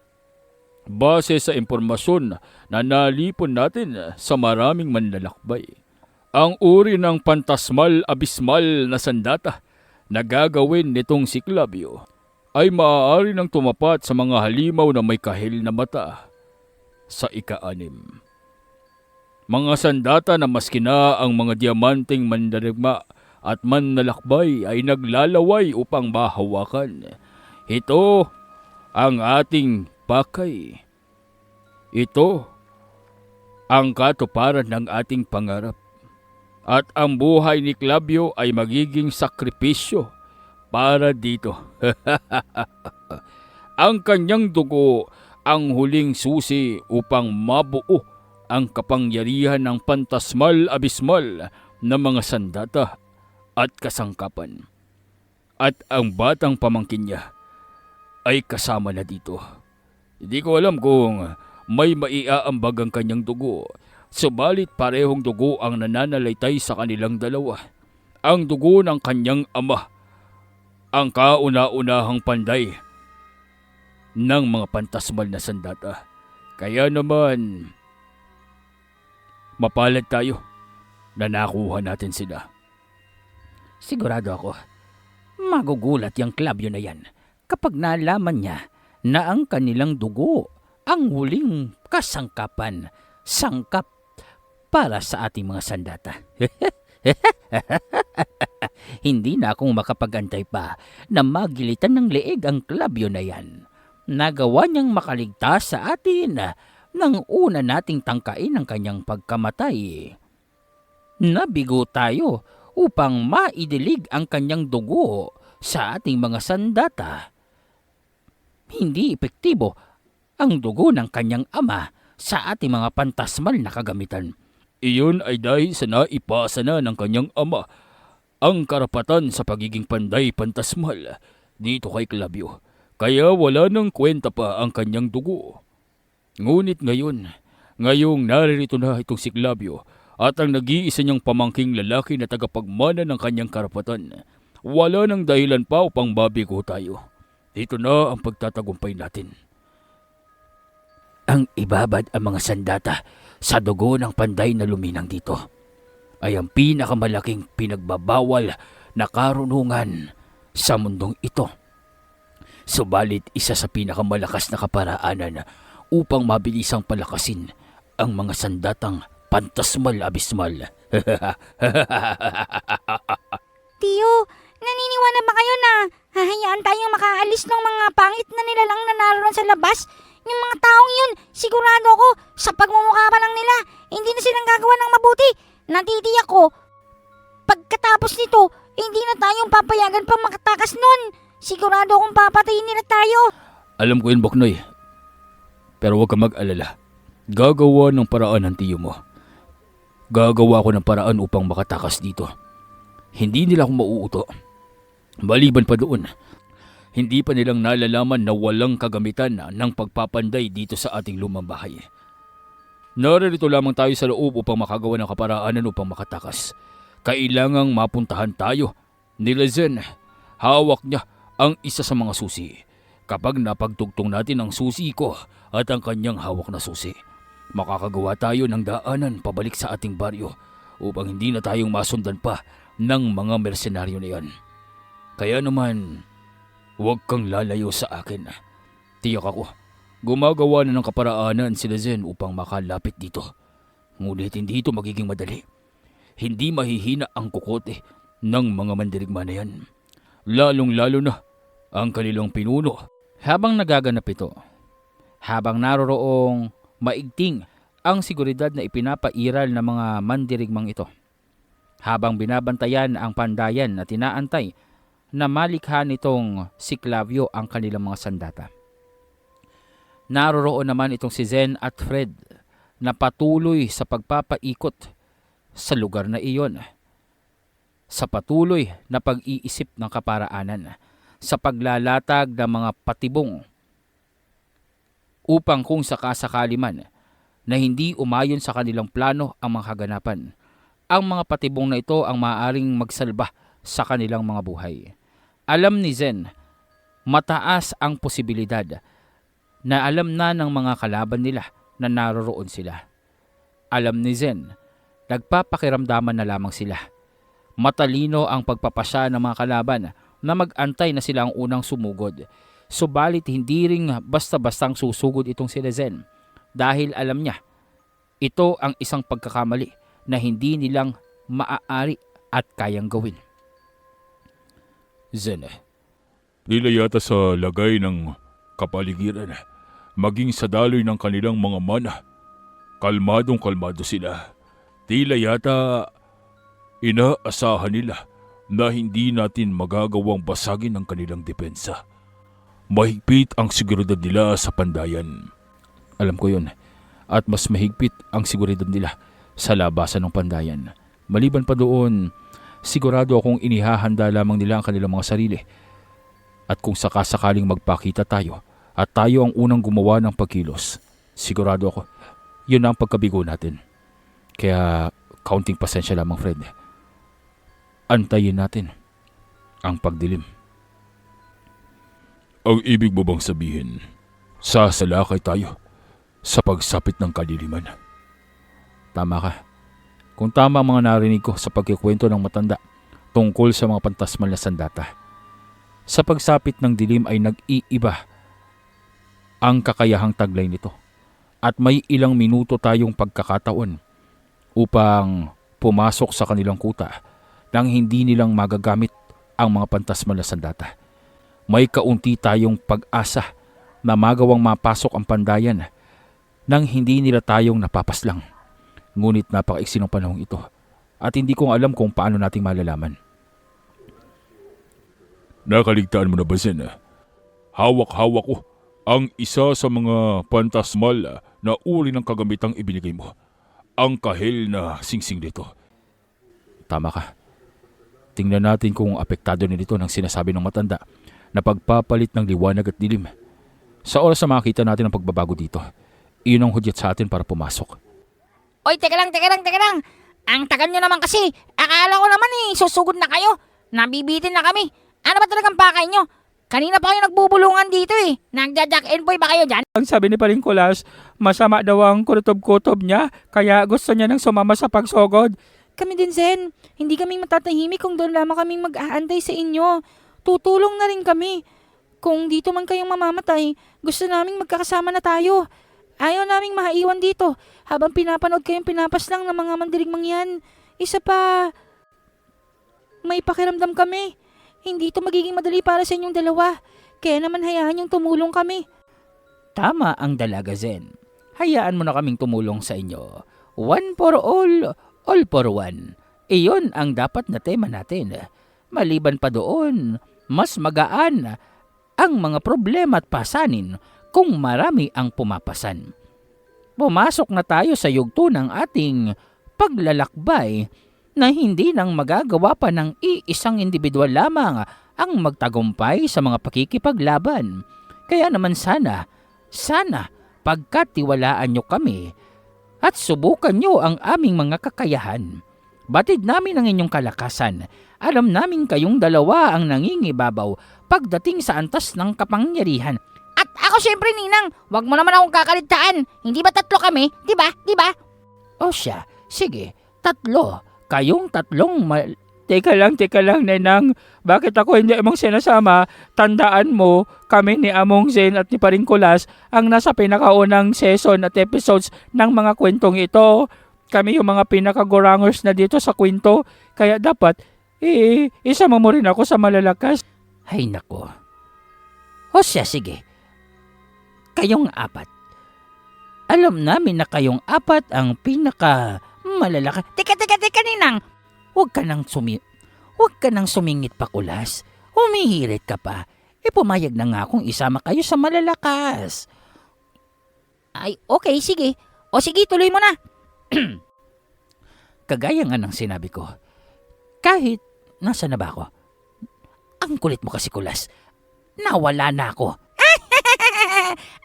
base sa impormasyon na nalipon natin sa maraming manlalakbay, ang uri ng pantasmal abismal na sandata na gagawin nitong si Clavio ay maaari nang tumapat sa mga halimaw na may kahil na mata sa ika-6. Mga sandata na maski na ang mga diamanteng mandarigma at manlalakbay ay naglalaway upang mahawakan. Ito ang ating pakay. Ito ang katuparan ng ating pangarap. At ang buhay ni Clavio ay magiging sakripisyo para dito. Ang kanyang dugo ang huling susi upang mabuo ang kapangyarihan ng pantasmal abismal na mga sandata at kasangkapan. At ang batang pamangkin niya ay kasama na dito. Hindi ko alam kung may maiaambag ang kanyang dugo, subalit parehong dugo ang nananalaytay sa kanilang dalawa. Ang dugo ng kanyang ama, ang kauna-unahang panday ng mga pantasmal na sandata. Kaya naman, mapalad tayo na nakuha natin sila. Sigurado ako, magugulat yung Clavio na yan kapag nalaman niya na ang kanilang dugo ang huling kasangkapan, sangkap para sa ating mga sandata. Hindi na akong makapag-antay pa na magilitan ng leeg ang Clavio na yan. Nagawa niyang makaligtas sa atin nang una nating tangkain ang kanyang pagkamatay. Nabigo tayo upang maidilig ang kanyang dugo sa ating mga sandata. Hindi epektibo ang dugo ng kanyang ama sa ating mga pantasmal na kagamitan. Iyon ay dahil sa naipasa na ng kanyang ama ang karapatan sa pagiging panday pantasmal dito kay Clavio. Kaya wala nang kwenta pa ang kanyang dugo. Ngunit ngayong naririto na itong si Clavio at ang nag-iisa niyang pamangking lalaki na tagapagmana ng kanyang karapatan, wala nang dahilan pa upang babigo tayo. Dito na ang pagtatagumpay natin. Ang ibabad ang mga sandata sa dugo ng panday na luminang dito ay ang pinakamalaking pinagbabawal na karunungan sa mundong ito. Subalit isa sa pinakamalakas na kaparaanan upang mabilisang palakasin ang mga sandatang pantasmal abismal. Tiyo, naniniwala ba kayo na hahayaan tayong makaalis ng mga pangit na nilalang na naroon sa labas? Yung mga taong yun, sigurado ako, sa pagmumukha pa lang nila, hindi na silang gagawa ng mabuti. Natitiyak ko, pagkatapos nito, hindi na tayong papayagan pang makatakas nun. Sigurado akong papatayin nila tayo. Alam ko yun, Boknoy. Pero huwag ka mag-alala. Gagawa ng paraan ng tiyo mo. Gagawa ko ng paraan upang makatakas dito. Hindi nila ako mauuto. Maliban pa doon, hindi pa nilang nalalaman na walang kagamitan ng pagpapanday dito sa ating lumang bahay. Naririto lamang tayo sa loob upang makagawa ng kaparaanan upang makatakas. Kailangang mapuntahan tayo ni Lezen. Hawak niya ang isa sa mga susi. Kapag napagtugtong natin ang susi ko at ang kanyang hawak na susi, makakagawa tayo ng daanan pabalik sa ating baryo upang hindi na tayong masundan pa ng mga mersenaryo na yan. Kaya naman, huwag kang lalayo sa akin. Tiyak ako, gumagawa na ng kaparaanan si Lezen upang makalapit dito. Ngunit hindi ito magiging madali. Hindi mahihina ang kukote ng mga mandirigma na yan. Lalong-lalo na ang kanilang pinuno. Habang nagaganap ito, habang naroroong maigting ang seguridad na ipinapairal ng mga mandirigmang ito, habang binabantayan ang pandayan at inaantay na malikha nitong si Clavio ang kanilang mga sandata, naroroon naman itong si Zen at Fred na patuloy sa pagpapaikot sa lugar na iyon, sa patuloy na pag-iisip ng kaparaanan, sa paglalatag ng mga patibong upang kung sakasakali man na hindi umayon sa kanilang plano ang mga kaganapan, ang mga patibong na ito ang maaaring magsalba sa kanilang mga buhay. Alam ni Zen, mataas ang posibilidad na alam na ng mga kalaban nila na naroroon sila. Alam ni Zen, nagpapakiramdaman na lamang sila. Matalino ang pagpapasya ng mga kalaban na mag-antay na sila ang unang sumugod. Subalit hindi ring basta-bastang susugod itong si Zen dahil alam niya ito ang isang pagkakamali na hindi nilang maaari at kayang gawin. Zen, tila yata sa lagay ng kapaligiran, maging sa daloy ng kanilang mga mana, kalmadong kalmado sila. Tila yata inaasahan nila na hindi natin magagawang basagin ang kanilang depensa. Mahigpit ang seguridad nila sa pandayan. Alam ko yun. At mas mahigpit ang seguridad nila sa labasan ng pandayan. Maliban pa doon, sigurado akong inihahanda lamang nila ang kanilang mga sarili. At kung sakasakaling magpakita tayo at tayo ang unang gumawa ng pagkilos, sigurado ako, yun ang pagkabigo natin. Kaya kaunting pasensya lamang, Fred. Antayin natin ang pagdilim. Ang ibig mo bang sabihin, sasalakay tayo sa pagsapit ng kadiliman? Tama ka. Kung tama ang mga narinig ko sa pagkikwento ng matanda tungkol sa mga pantasmal na sandata, sa pagsapit ng dilim ay nag-iiba ang kakayahang taglay nito at may ilang minuto tayong pagkakataon upang pumasok sa kanilang kuta nang hindi nilang magagamit ang mga pantasmal na sandata. May kaunti tayong pag-asa na magawang mapasok ang pandayan nang hindi nila tayong napapaslang. Ngunit napakaiksi ng panahong ito at hindi ko alam kung paano nating malalaman. Nakaligtaan mo na ba, Zen? Hawak-hawak ko ang isa sa mga pantasmal na uri ng kagamitang ibinigay mo. Ang kahel na singsing nito. Tama ka. Tingnan natin kung apektado nito ng sinasabi ng matanda na pagpapalit ng liwanag at dilim. Sa oras na makita natin ang pagbabago dito, iyon ang hudyat sa atin para pumasok. Oy, teka lang. Ang tagal nyo naman kasi. Akala ko naman susugod na kayo. Nabibitin na kami. Ano ba talagang pakay nyo? Kanina pa kayo nagbubulungan dito Nagja-jack and boy ba kayo dyan? Ang sabi ni Paring Kulas, masama daw ang kutob-kutob niya, kaya gusto niya nang sumama sa pagsugod. Kami din, Zen. Hindi kami matatahimik kung doon lamang kaming mag-aantay sa inyo. Tutulong na rin kami. Kung dito man kayong mamamatay, gusto naming magkakasama na tayo. Ayaw naming mahaiwan dito habang pinapanood kayong pinapaslang ng mga mandirigmang yan. Isa pa, may pakiramdam kami. Hindi ito magiging madali para sa inyong dalawa. Kaya naman hayaan yung tumulong kami. Tama ang dalaga, Zen. Hayaan mo na kaming tumulong sa inyo. One for all for one. Iyon ang dapat na tema natin. Maliban pa doon, mas magaan ang mga problema at pasanin kung marami ang pumapasan. Pumasok na tayo sa yugto ng ating paglalakbay na hindi nang magagawa pa ng iisang individual lamang ang magtagumpay sa mga pakikipaglaban. Kaya naman sana pagkatiwalaan nyo kami at subukan nyo ang aming mga kakayahan. Batid namin ang inyong kalakasan. Alam namin kayong dalawa ang nangingibabaw pagdating sa antas ng kapangyarihan. At ako syempre, Ninang. Wag mo naman akong kakaligtaan. Hindi ba 3 kami? Di ba? O siya, sige, 3. Kayong 3 Teka lang, Nenang. Bakit ako hindi mong sinasama? Tandaan mo, kami ni Among Zen at ni Paring Kulas ang nasa pinakaunang season at episodes ng mga kwentong ito. Kami yung mga pinakagurangers na dito sa kwento. Kaya dapat, isama mo rin ako sa malalakas. Ay nako. O siya, sige. Kayong 4. Alam namin na kayong 4 ang pinaka malalakas. Teka, Ninang. Huwag ka nang sumingit pa, Kulas. Humihirit ka pa. Pumayag na nga akong isama kayo sa malalakas. Ay, okay, sige. O sige, tuloy mo na. Kagaya nga ng sinabi ko, kahit nasa na ba ako? Ang kulit mo kasi, Kulas. Nawala na ako.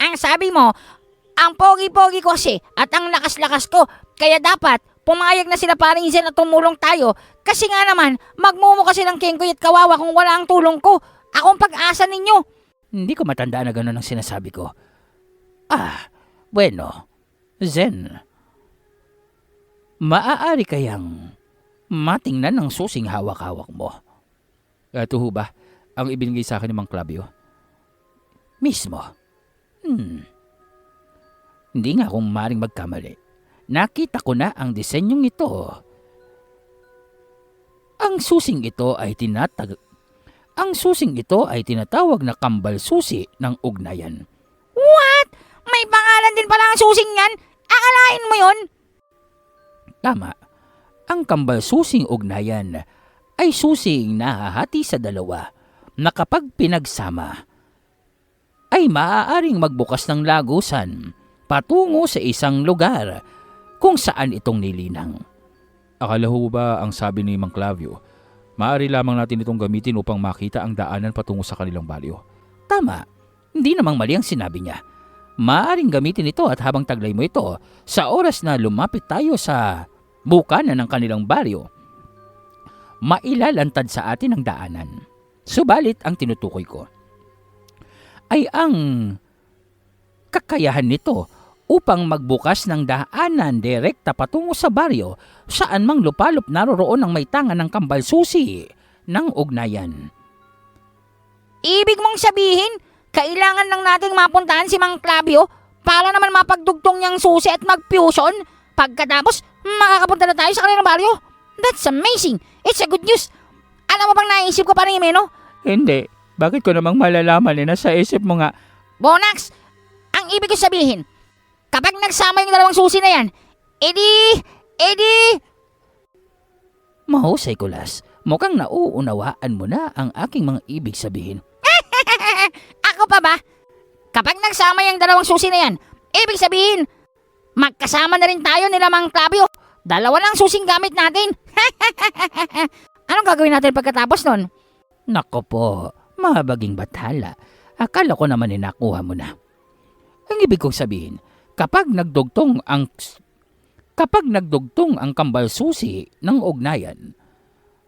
Ang sabi mo, ang pogi-pogi ko kasi at ang lakas-lakas ko. Kaya dapat, pumayag na sila Paring Zen at tumulong tayo. Kasi nga naman, magmumukha silang kengkoy at kawawa kung wala ang tulong ko. Akong pag-asa ninyo. Hindi ko matandaan na gano'n ang sinasabi ko. Bueno, Zen. Maaari kayang matingnan ng susing hawak-hawak mo. Ito ho ba ang ibinigay sa akin ni Mang Clavio? Mismo. Hindi nga akong maring magkamali. Nakita ko na ang disenyong ito. Ang susing ito ay tinatawag na kambal susi ng ugnayan. What? May pangalan din pala ang susing yan? Akalain mo yon? Tama. Ang kambal susing ugnayan ay susing nahahati sa dalawa na kapag pinagsama ay maaaring magbukas ng lagusan patungo sa isang lugar kung saan itong nilinang. Akala ho ba ang sabi ni Mang Clavio, maaari lamang natin itong gamitin upang makita ang daanan patungo sa kanilang baryo? Tama. Hindi namang mali ang sinabi niya. Maaaring gamitin ito at habang taglay mo ito, sa oras na lumapit tayo sa bukanan ng kanilang baryo, mailalantad sa atin ang daanan. Subalit ang tinutukoy ko ay ang kakayahan nito upang magbukas ng daanan direkta patungo sa baryo saan mang lupalop naroroon ang may tangan ng kambal susi ng ugnayan. Ibig mong sabihin, kailangan lang nating mapuntahan si Mang Clavio para naman mapagdugtong niyang susi at mag-fusion. Pagkatapos, makakapunta na tayo sa kanilang baryo. That's amazing. It's a good news. Alam mo bang naisip ko pa rin, Meno? Hindi. Bakit ko namang malalaman nasa isip mo nga? Bonax, ang ibig ko sabihin, kapag nagsama yung dalawang susi na yan, edi... Mahusay, Kulas. Mukhang nauunawaan mo na ang aking mga ibig sabihin. Ako pa ba? Kapag nagsama yung dalawang susi na yan, ibig sabihin, magkasama na rin tayo nila Mang Clavio. Dalawa lang susing gamit natin. Anong gagawin natin pagkatapos nun? Nako po, mahabaging bathala. Akala ko naman nakuha mo na. Ang ibig kong sabihin, kapag nagdugtong ang kambal susi ng ugnayan,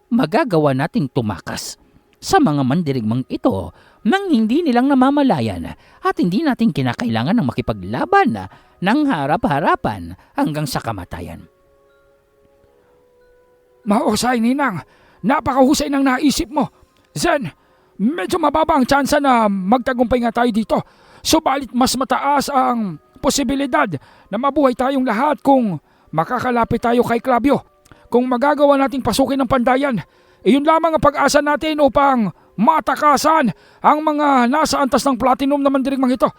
magagawa nating tumakas sa mga mandirigmang ito nang hindi nilang namamalayan at hindi natin kinakailangan ng makipaglaban ng harap-harapan hanggang sa kamatayan. Mahusay, Ninang. Napakahusay ng naisip mo. Zen, medyo mababa ang tsansa na magtagumpay nga tayo dito. Subalit mas mataas ang posibilidad na mabuhay tayong lahat kung makakalapit tayo kay Clavio. Kung magagawa nating pasukin ng pandayan, iyon lamang ang pag-asa natin upang matakasan ang mga nasa antas ng platinum na mandirigmang ito.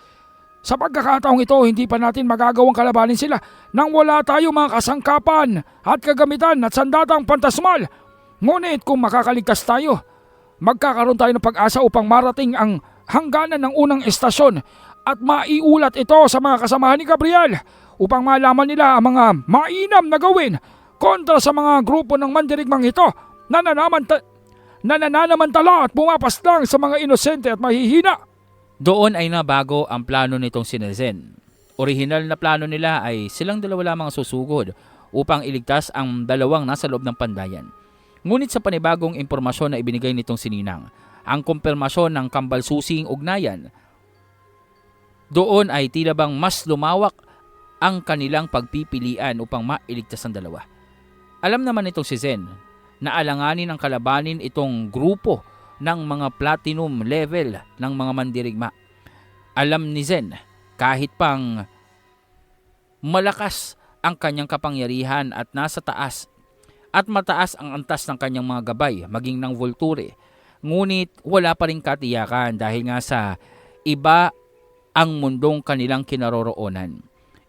Sa pagkakataong ito, hindi pa natin magagawang kalabanin sila nang wala tayo mga kasangkapan at kagamitan at sandatang pantasmal. Ngunit kung makakaligtas tayo, magkakaroon tayo ng pag-asa upang marating ang hangganan ng unang estasyon at maiulat ito sa mga kasamahan ni Gabriel upang malaman nila ang mga mainam na gawin kontra sa mga grupo ng mandirigmang ito na nananamantala at pumapaslang sa mga inosente at mahihina. Doon ay nabago ang plano nitong si Zen. Orihinal na plano nila ay silang dalawa lamang susugod upang iligtas ang dalawang nasa loob ng pandayan. Ngunit sa panibagong impormasyon na ibinigay nitong si Ninang, ang kumpirmasyon ng kambal susing ugnayan, doon ay tila bang mas lumawak ang kanilang pagpipilian upang mailigtas ang dalawa. Alam naman nitong si Zen na alanganin ang kalabanin itong grupo ng mga platinum level ng mga mandirigma. Alam ni Zen, kahit pang malakas ang kanyang kapangyarihan at nasa taas at mataas ang antas ng kanyang mga gabay, maging ng Volture, ngunit wala pa rin katiyakan dahil nga sa iba ang mundong kanilang kinaroroonan.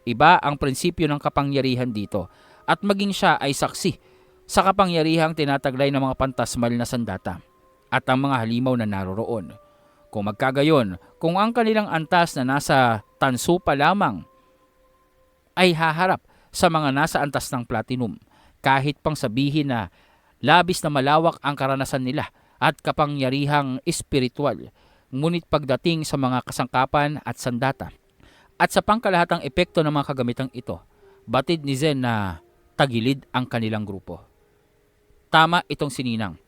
Iba ang prinsipyo ng kapangyarihan dito at maging siya ay saksi sa kapangyarihang tinataglay ng mga pantasmal na sandata at ang mga halimaw na naroroon. Kung magkagayon, kung ang kanilang antas na nasa tanso pa lamang ay haharap sa mga nasa antas ng platinum, kahit pang sabihin na labis na malawak ang karanasan nila at kapangyarihang espiritual, ngunit pagdating sa mga kasangkapan at sandata at sa pangkalahatang epekto ng mga kagamitang ito, batid ni Zen na tagilid ang kanilang grupo. Tama itong sininang.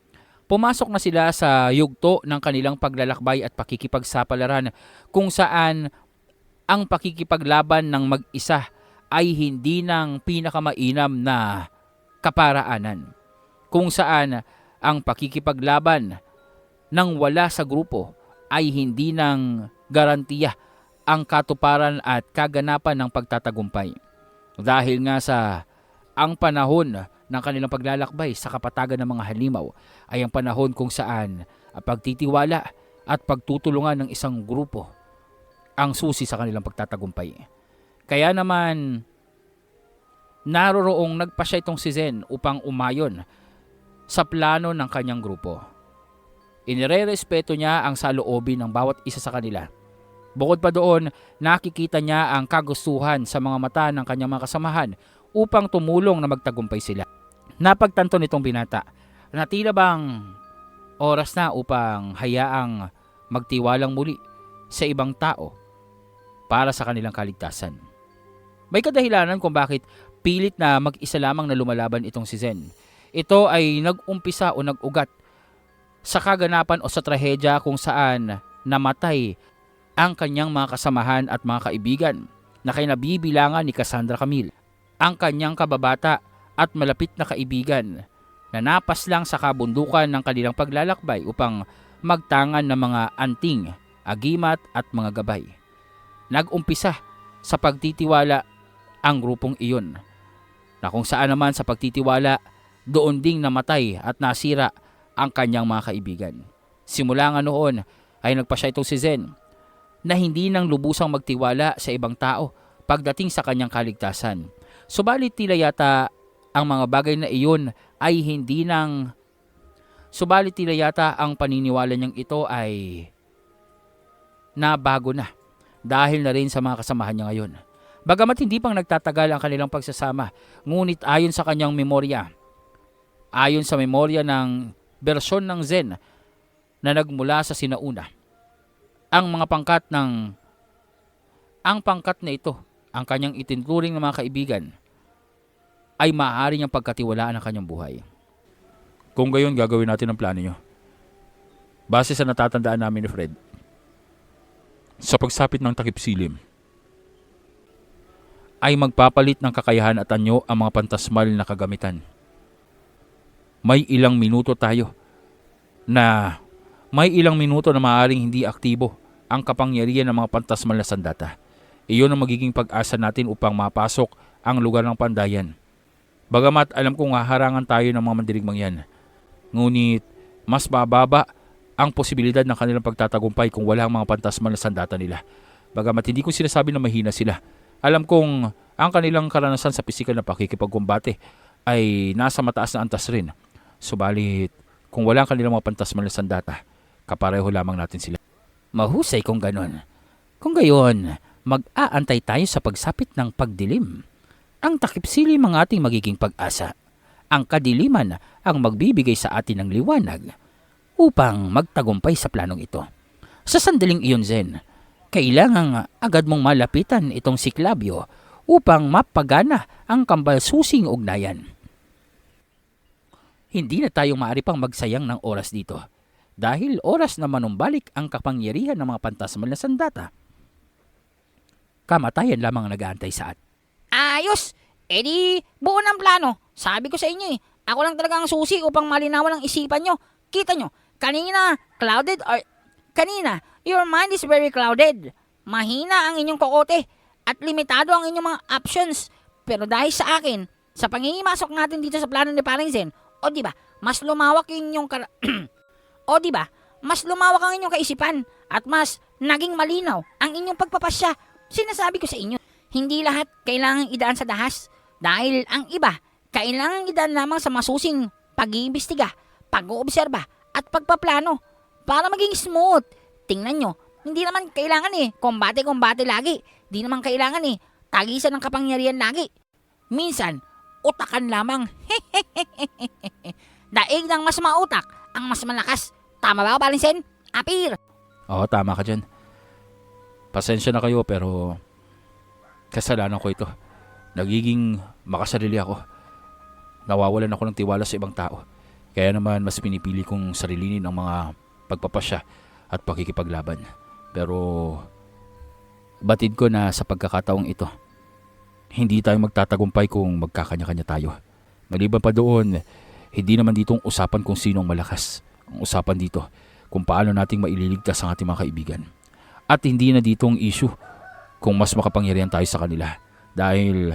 Pumasok na sila sa yugto ng kanilang paglalakbay at pakikipagsapalaran kung saan ang pakikipaglaban ng mag-isa ay hindi ng pinakamainam na kaparaanan. Kung saan ang pakikipaglaban nang wala sa grupo ay hindi nang garantiya ang katuparan at kaganapan ng pagtatagumpay. Dahil nga sa ang panahon ng kanilang paglalakbay sa kapatagan ng mga halimaw ay ang panahon kung saan ang pagtitiwala at pagtutulungan ng isang grupo ang susi sa kanilang pagtatagumpay. Kaya naman, naroroong nagpasya itong si Zen upang umayon sa plano ng kanyang grupo. Inirerespeto niya ang saloobin ng bawat isa sa kanila. Bukod pa doon, nakikita niya ang kagustuhan sa mga mata ng kanyang mga kasamahan upang tumulong na magtagumpay sila. Napagtanto nitong binata na tila bang oras na upang hayaang magtiwalang muli sa ibang tao para sa kanilang kaligtasan. May kadahilanan kung bakit pilit na mag-isa lamang na lumalaban itong si Zen. Ito ay nag-umpisa o nag-ugat sa kaganapan o sa trahedya kung saan namatay ang kanyang mga kasamahan at mga kaibigan na kinabibilangan ni Cassandra Camille, ang kanyang kababata at malapit na kaibigan na napas lang sa kabundukan ng kanilang paglalakbay upang magtangan ng mga anting, agimat at mga gabay. Nag-umpisa sa pagtitiwala ang grupong iyon, na kung saan naman sa pagtitiwala doon ding namatay at nasira ang kanyang mga kaibigan. Simula nga noon ay nagpasya itong si Zen na hindi nang lubusang magtiwala sa ibang tao pagdating sa kanyang kaligtasan. Subalit tila yata ang mga bagay na iyon ay hindi nang subalit tila yata ang paniniwala niyang ito ay nabago na dahil na rin sa mga kasamahan niya ngayon. Bagamat hindi pang nagtatagal ang kanilang pagsasama, ngunit ayon sa kanyang memorya, ayon sa memorya ng bersyon ng Zen na nagmula sa sinauna, ang pangkat na ito, ang kanyang itinturing ng mga kaibigan, ay maaari niyang pagkatiwalaan ang kanyang buhay. Kung gayon, gagawin natin ang plano niyo. Base sa natatandaan namin ni Fred, sa pagsapit ng takip silim, ay magpapalit ng kakayahan at anyo ang mga pantasmal na kagamitan. May ilang minuto na maaaring hindi aktibo ang kapangyarihan ng mga pantasmal na sandata. Iyon ang magiging pag-asa natin upang mapasok ang lugar ng pandayan. Bagamat alam kong haharangan tayo ng mga mandirigmang yan, ngunit mas bababa ang posibilidad ng kanilang pagtatagumpay kung wala ang mga pantasmal na sandata nila. Bagamat hindi ko sinasabi na mahina sila, alam kong ang kanilang karanasan sa pisikal na pakikipagkumbate ay nasa mataas na antas rin. Subalit, kung wala ang kanilang mga pantasmal na sandata, kapareho lamang natin sila. Mahusay kung ganon. Kung gayon, mag-aantay tayo sa pagsapit ng pagdilim. Ang takip silim ang ating magiging pag-asa. Ang kadiliman ang magbibigay sa atin ng liwanag upang magtagumpay sa planong ito. Sa sandaling iyon, Zen, kailangang agad mong malapitan itong si Clavio upang mapagana ang kambalsusing ugnayan. Hindi na tayo maaari pang magsayang ng oras dito dahil oras na manumbalik ang kapangyarihan ng mga pantasmal na sandata. Kamatayan lamang ang nag-aantay sa atin. Ayos! E di, buo ng plano. Sabi ko sa inyo ako lang talaga ang susi upang malinawan ang isipan nyo. Kita nyo, kanina, your mind is very clouded. Mahina ang inyong kokote at limitado ang inyong mga options. Pero dahil sa akin, sa pangimasok natin dito sa plano ni Paring Zen, o di ba, mas lumawak yung inyong mas lumawak ang inyong kaisipan at mas naging malinaw ang inyong pagpapasya. Sinasabi ko sa inyo, hindi lahat kailangang idaan sa dahas dahil ang iba kailangang idaan lamang sa masusing pag-iimbestiga, pag-oobserba at pagpaplano para maging smooth. Tingnan nyo, hindi naman kailangan kombate lagi. Di naman kailangan tagisan ng kapangyarihan lagi. Minsan, utakan lamang. Daig ng mas mautak ang mas malakas. Tama ba, Palinsen? Apir! Oo, tama ka dyan. Pasensya na kayo pero kasalanan ko ito. Nagiging makasarili ako. Nawawalan ako ng tiwala sa ibang tao. Kaya naman mas pinipili kong sarilinin ang mga pagpapasya at pakikipaglaban. Pero batid ko na sa pagkakataong ito, hindi tayo magtatagumpay kung magkakanya-kanya tayo. Maliban pa doon, hindi naman ditong usapan kung sino ang malakas. Ang usapan dito kung paano nating maililigtas ang ating mga kaibigan. At hindi na dito ang issue kung mas makapangyarihan tayo sa kanila. Dahil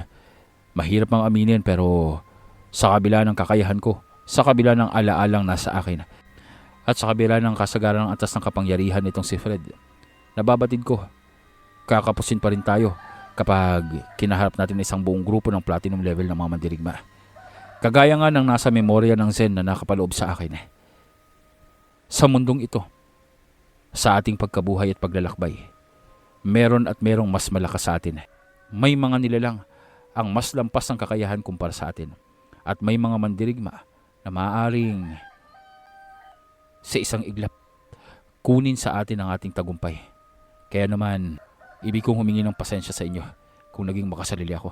mahirap mang aminin pero sa kabila ng kakayahan ko, sa kabila ng alaalang nasa akin, at sa kabila ng kasagaran ng atas ng kapangyarihan nitong si Fred, nababatid ko, kakapusin pa rin tayo kapag kinaharap natin isang buong grupo ng platinum level ng mga mandirigma. Kagaya nga ng nasa memorya ng Zen na nakapaloob sa akin. Sa mundong ito, sa ating pagkabuhay at paglalakbay, meron at merong mas malakas sa atin. May mga nilalang ang mas lampas ng kakayahan kumpara sa atin. At may mga mandirigma na maaaring sa isang iglap kunin sa atin ang ating tagumpay. Kaya naman, ibig kong humingi ng pasensya sa inyo kung naging makasarili ako.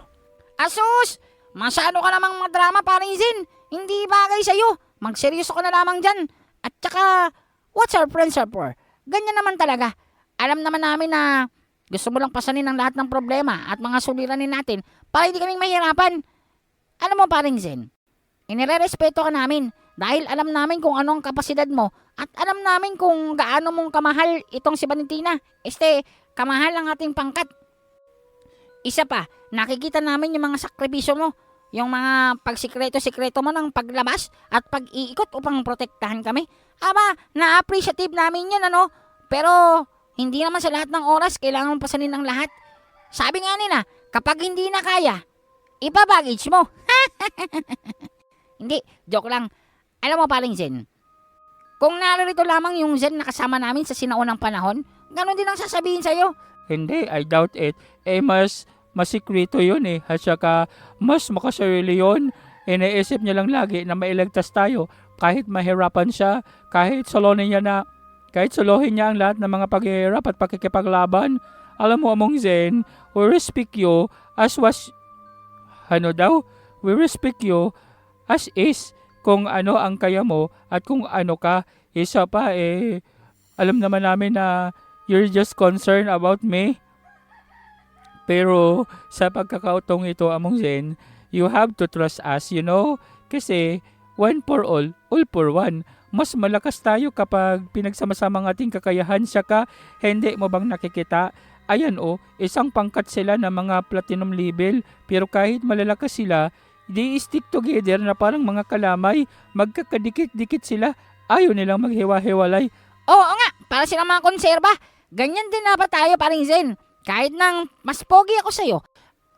Asus! Masyado ka namang madrama, paring Zen. Hindi bagay sa'yo. Magseryoso ka na lamang dyan. At saka, what's our friends are for? Ganyan naman talaga. Alam naman namin na gusto mo lang pasanin ang lahat ng problema at mga suliranin natin para hindi kaming mahirapan. Alam mo, paring Zen, inirerespeto ka namin dahil alam namin kung ano ang kapasidad mo at alam namin kung gaano mong kamahal itong si Valentina. Kamahal ang ating pangkat. Isa pa, nakikita namin yung mga sakripisyo mo, yung mga pagsikreto-sikreto mo ng paglabas at pag-iikot upang protektahan kami. Aba, na-appreciative namin yun, ano? Pero, hindi naman sa lahat ng oras kailangan mong pasanin ang lahat. Sabi nga nila, kapag hindi na kaya, ipa-baggage mo. Hindi, joke lang. Alam mo, paring Zen, kung narito lamang yung Zen na kasama namin sa sinaunang panahon, ganon din ang sasabihin sa'yo. Hindi, I doubt it. Mas masikreto yun eh. At saka mas makasarili yun. Iniisip niya lang lagi na mailigtas tayo. Kahit mahirapan siya, kahit solohin niya ang lahat ng mga paghihirap at pakikipaglaban. Alam mo, Among Zen, we respect you as we respect you as is. Kung ano ang kaya mo at kung ano ka. Isa pa alam naman namin na you're just concerned about me. Pero sa pagkakautong ito, Among Zen, you have to trust us, you know? Kasi one for all for one. Mas malakas tayo kapag pinagsama-sama ang ating kakayahan. Saka, hindi mo bang nakikita? Ayan isang pangkat sila ng mga platinum level. Pero kahit malalakas sila, they stick together na parang mga kalamay. Magkakadikit-dikit sila. Ayaw nilang maghiwa-hiwalay. Oo nga, para silang mga konserba. Ganyan din dapat tayo, paring Zen. Kahit nang mas pogi ako sa'yo,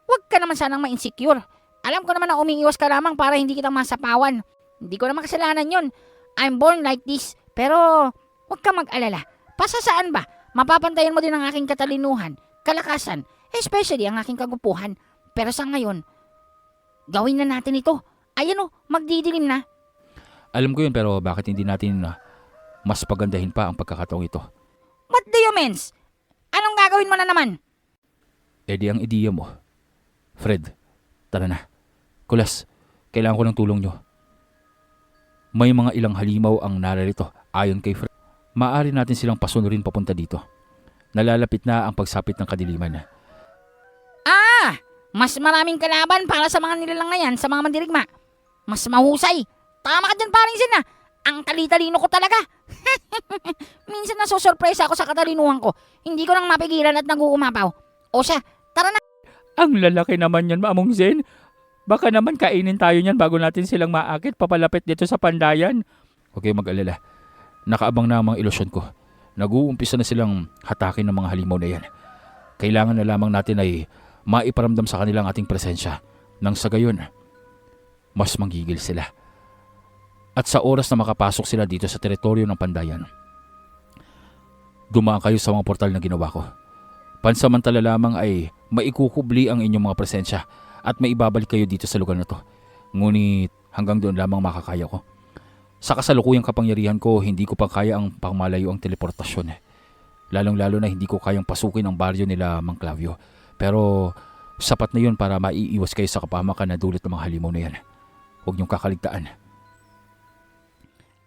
huwag ka naman sanang ma-insecure. Alam ko naman na umiiwas ka lamang para hindi kita masapawan. Hindi ko naman kasalanan yun. I'm born like this. Pero huwag ka mag-alala. Pasasaan ba? Mapapantayan mo din ang aking katalinuhan, kalakasan, especially ang aking kagupuhan. Pero sa ngayon, gawin na natin ito. Ayan magdidilim na. Alam ko yun pero bakit hindi natin mas pagandahin pa ang pagkakataong ito? What do you mean? Anong gagawin mo na naman? Di ang ideya mo. Fred, tara na. Kulas, kailangan ko ng tulong nyo. May mga ilang halimaw ang nararito ayon kay Fred. Maaari natin silang pasunurin papunta dito. Nalalapit na ang pagsapit ng kadiliman. Mas maraming kalaban para sa mga nilalang na yan sa mga mandirigma. Mas mahusay. Tama ka dyan, paring Zen. Ang tali-talino ko talaga. Minsan nasusurpresa ako sa katalinuhan ko. Hindi ko nang mapigilan at nag-uumapaw. O siya, tara na. Ang lalaki naman yan, Among Zen. Baka naman kainin tayo niyan bago natin silang maakit papalapit dito sa pandayan. Huwag kayong mag-alala. Nakaabang na ang mga ilusyon ko. Nag-uumpisa na silang hatakin ng mga halimaw na yan. Kailangan na lamang natin ay maiparamdam sa kanila ang ating presensya. Nang sa gayon, mas manggigil sila. At sa oras na makapasok sila dito sa teritoryo ng pandayan, dumaan kayo sa mga portal na ginawa ko. Pansamantala lamang ay maikukubli ang inyong mga presensya at maibabalik kayo dito sa lugar na to. Ngunit hanggang doon lamang makakaya ko. Sa kasalukuyang kapangyarihan ko, hindi ko pa kaya ang pangmalayo ang teleportasyon. Lalong-lalo na hindi ko kayang pasukin ang baryo nila Mang Clavio. Pero sapat na yun para maiiwas kayo sa kapahamakan na dulot ng mga halimaw na yan. Huwag niyong kakaligtaan.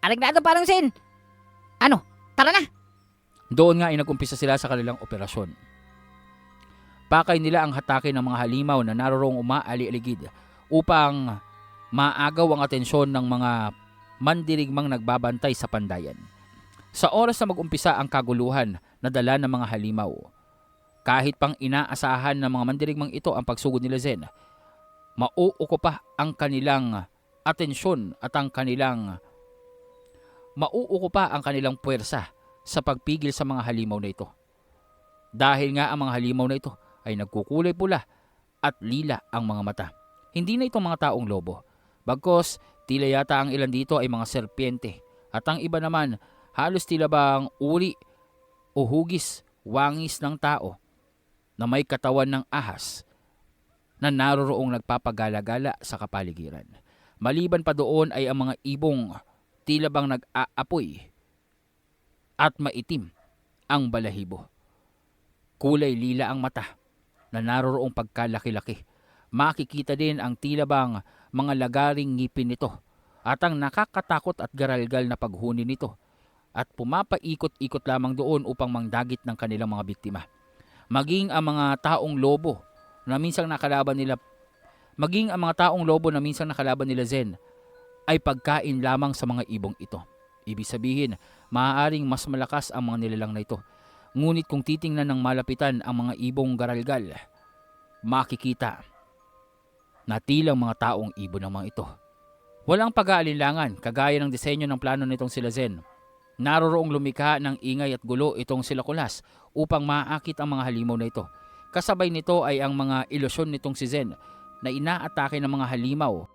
Arignado, paring Zen. Tara na. Doon nga ay nag-umpisa sila sa kanilang operasyon. Pakay nila ang hatake ng mga halimaw na naroroong umaali-aligid upang maagaw ang atensyon ng mga mandirigmang nagbabantay sa pandayan. Sa oras na mag-umpisa ang kaguluhan na dala ng mga halimaw, kahit pang inaasahan ng mga mandirigmang ito ang pagsugod nila Zen, mauukupa ang kanilang atensyon at mauukupa ang kanilang puwersa sa pagpigil sa mga halimaw na ito. Dahil nga ang mga halimaw na ito ay nagkukulay pula at lila ang mga mata. Hindi na itong mga taong lobo, bagkos tila yata ang ilan dito ay mga serpiente at ang iba naman halos tila bang uri o hugis, wangis ng tao na may katawan ng ahas na naroroong nagpapagala-gala sa kapaligiran. Maliban pa doon ay ang mga ibong tila bang nag-aapoy at maitim ang balahibo. Kulay lila ang mata na naroroong pagkalaki-laki. Makikita din ang tila bang mga lagaring ngipin nito at ang nakakatakot at garalgal na paghuni nito at pumapaikot-ikot lamang doon upang mangdagit ng kanilang mga biktima. Maging ang mga taong lobo na minsang nakalaban nila Zen ay pagkain lamang sa mga ibong ito. Ibig sabihin, maaaring mas malakas ang mga nilalang na ito. Ngunit kung titingnan ng malapitan ang mga ibong garalgal, makikita na tilang mga taong ibon ng mga ito. Walang pag-aalinlangan kagaya ng disenyo ng plano nitong sila Zen. Naroroong lumikha ng ingay at gulo itong sila Kulas upang maakit ang mga halimaw na ito. Kasabay nito ay ang mga ilusyon nitong si Zen na inaatake ng mga halimaw.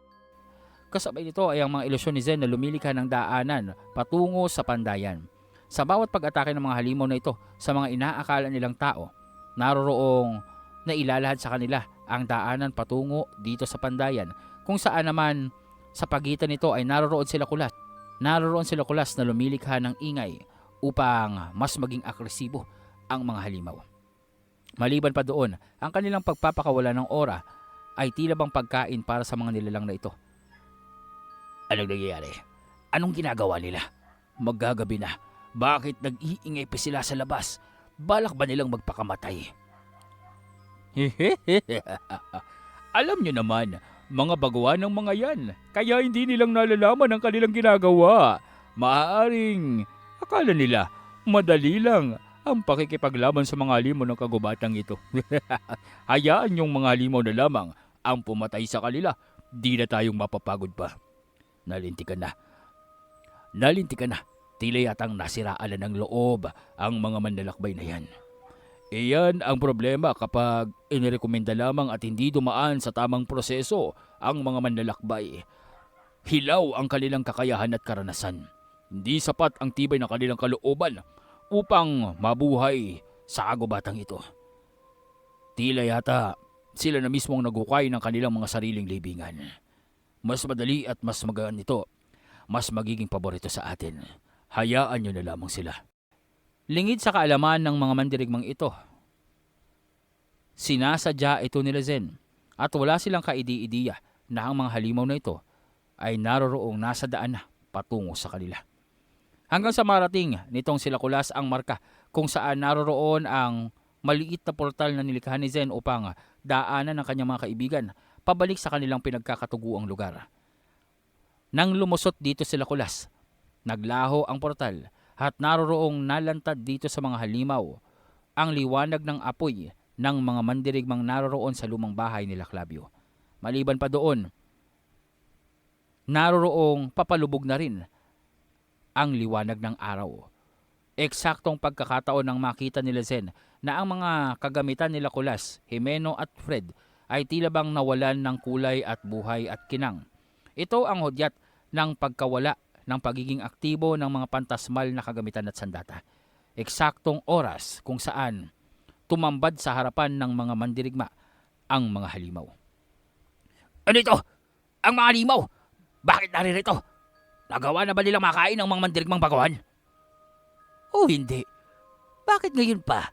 Kasabay nito ay ang mga ilusyon ni Zen na lumilikha ng daanan patungo sa pandayan. Sa bawat pag-atake ng mga halimaw na ito sa mga inaakala nilang tao, naroroong nailalahad sa kanila ang daanan patungo dito sa pandayan, kung saan naman sa pagitan nito ay naroroon sila Kulas na lumilikha ng ingay upang mas maging agresibo ang mga halimaw. Maliban pa doon, ang kanilang pagpapakawala ng ora ay tila bang pagkain para sa mga nilalang na ito. Anong nangyayari? Anong ginagawa nila? Maggagabi na. Bakit nag-iingay pa sila sa labas? Balak ba nilang magpakamatay? Alam nyo naman, mga baguhan ng mga yan, kaya hindi nilang nalalaman ang kanilang ginagawa. Maaaring akala nila madali lang ang pakikipaglaban sa mga halimaw ng kagubatang ito. Hayaan yung mga halimaw na lamang ang pumatay sa kanila. Di na tayong mapapagod pa. Nalintikan na. Tila yatang nasiraan ng loob ang mga manlalakbay na yan. Iyan ang problema kapag inirekomenda lamang at hindi dumaan sa tamang proseso ang mga manlalakbay. Hilaw ang kanilang kakayahan at karanasan. Hindi sapat ang tibay ng kanilang kalooban upang mabuhay sa kagubatang ito. Tila yata sila na mismong nagukay ng kanilang mga sariling libingan. Mas madali at mas magaan ito. Mas magiging paborito sa atin. Hayaan nyo na lamang sila. Lingid sa kaalaman ng mga mandirigmang ito, sinasadya ito nila Zen at wala silang kaidi-idiya na ang mga halimaw na ito ay naroroong nasa daan na patungo sa kanila. Hanggang sa marating nitong sila Kulas ang marka kung saan naroroon ang maliit na portal na nilikha ni Zen upang daanan ng kanyang mga kaibigan pabalik sa kanilang pinagkakatuguang lugar. Nang lumusot dito sila Kulas, naglaho ang portal at naroroong nalantad dito sa mga halimaw ang liwanag ng apoy ng mga mandirigmang naroroon sa lumang bahay nila Clavio. Maliban pa doon, naroroong papalubog na rin ang liwanag ng araw. Eksaktong pagkakataon ng makita nila Zen na ang mga kagamitan nila Kulas, Jimeno at Fred ay tila bang nawalan ng kulay at buhay at kinang. Ito ang hudyat ng pagkawala ng pagiging aktibo ng mga pantasmal na kagamitan at sandata. Eksaktong oras kung saan tumambad sa harapan ng mga mandirigma ang mga halimaw. Ano ito? Ang mga halimaw? Bakit naririto? Nagawa na ba nilang makain ang mga mandirigmang baguhan? O hindi? Bakit ngayon pa?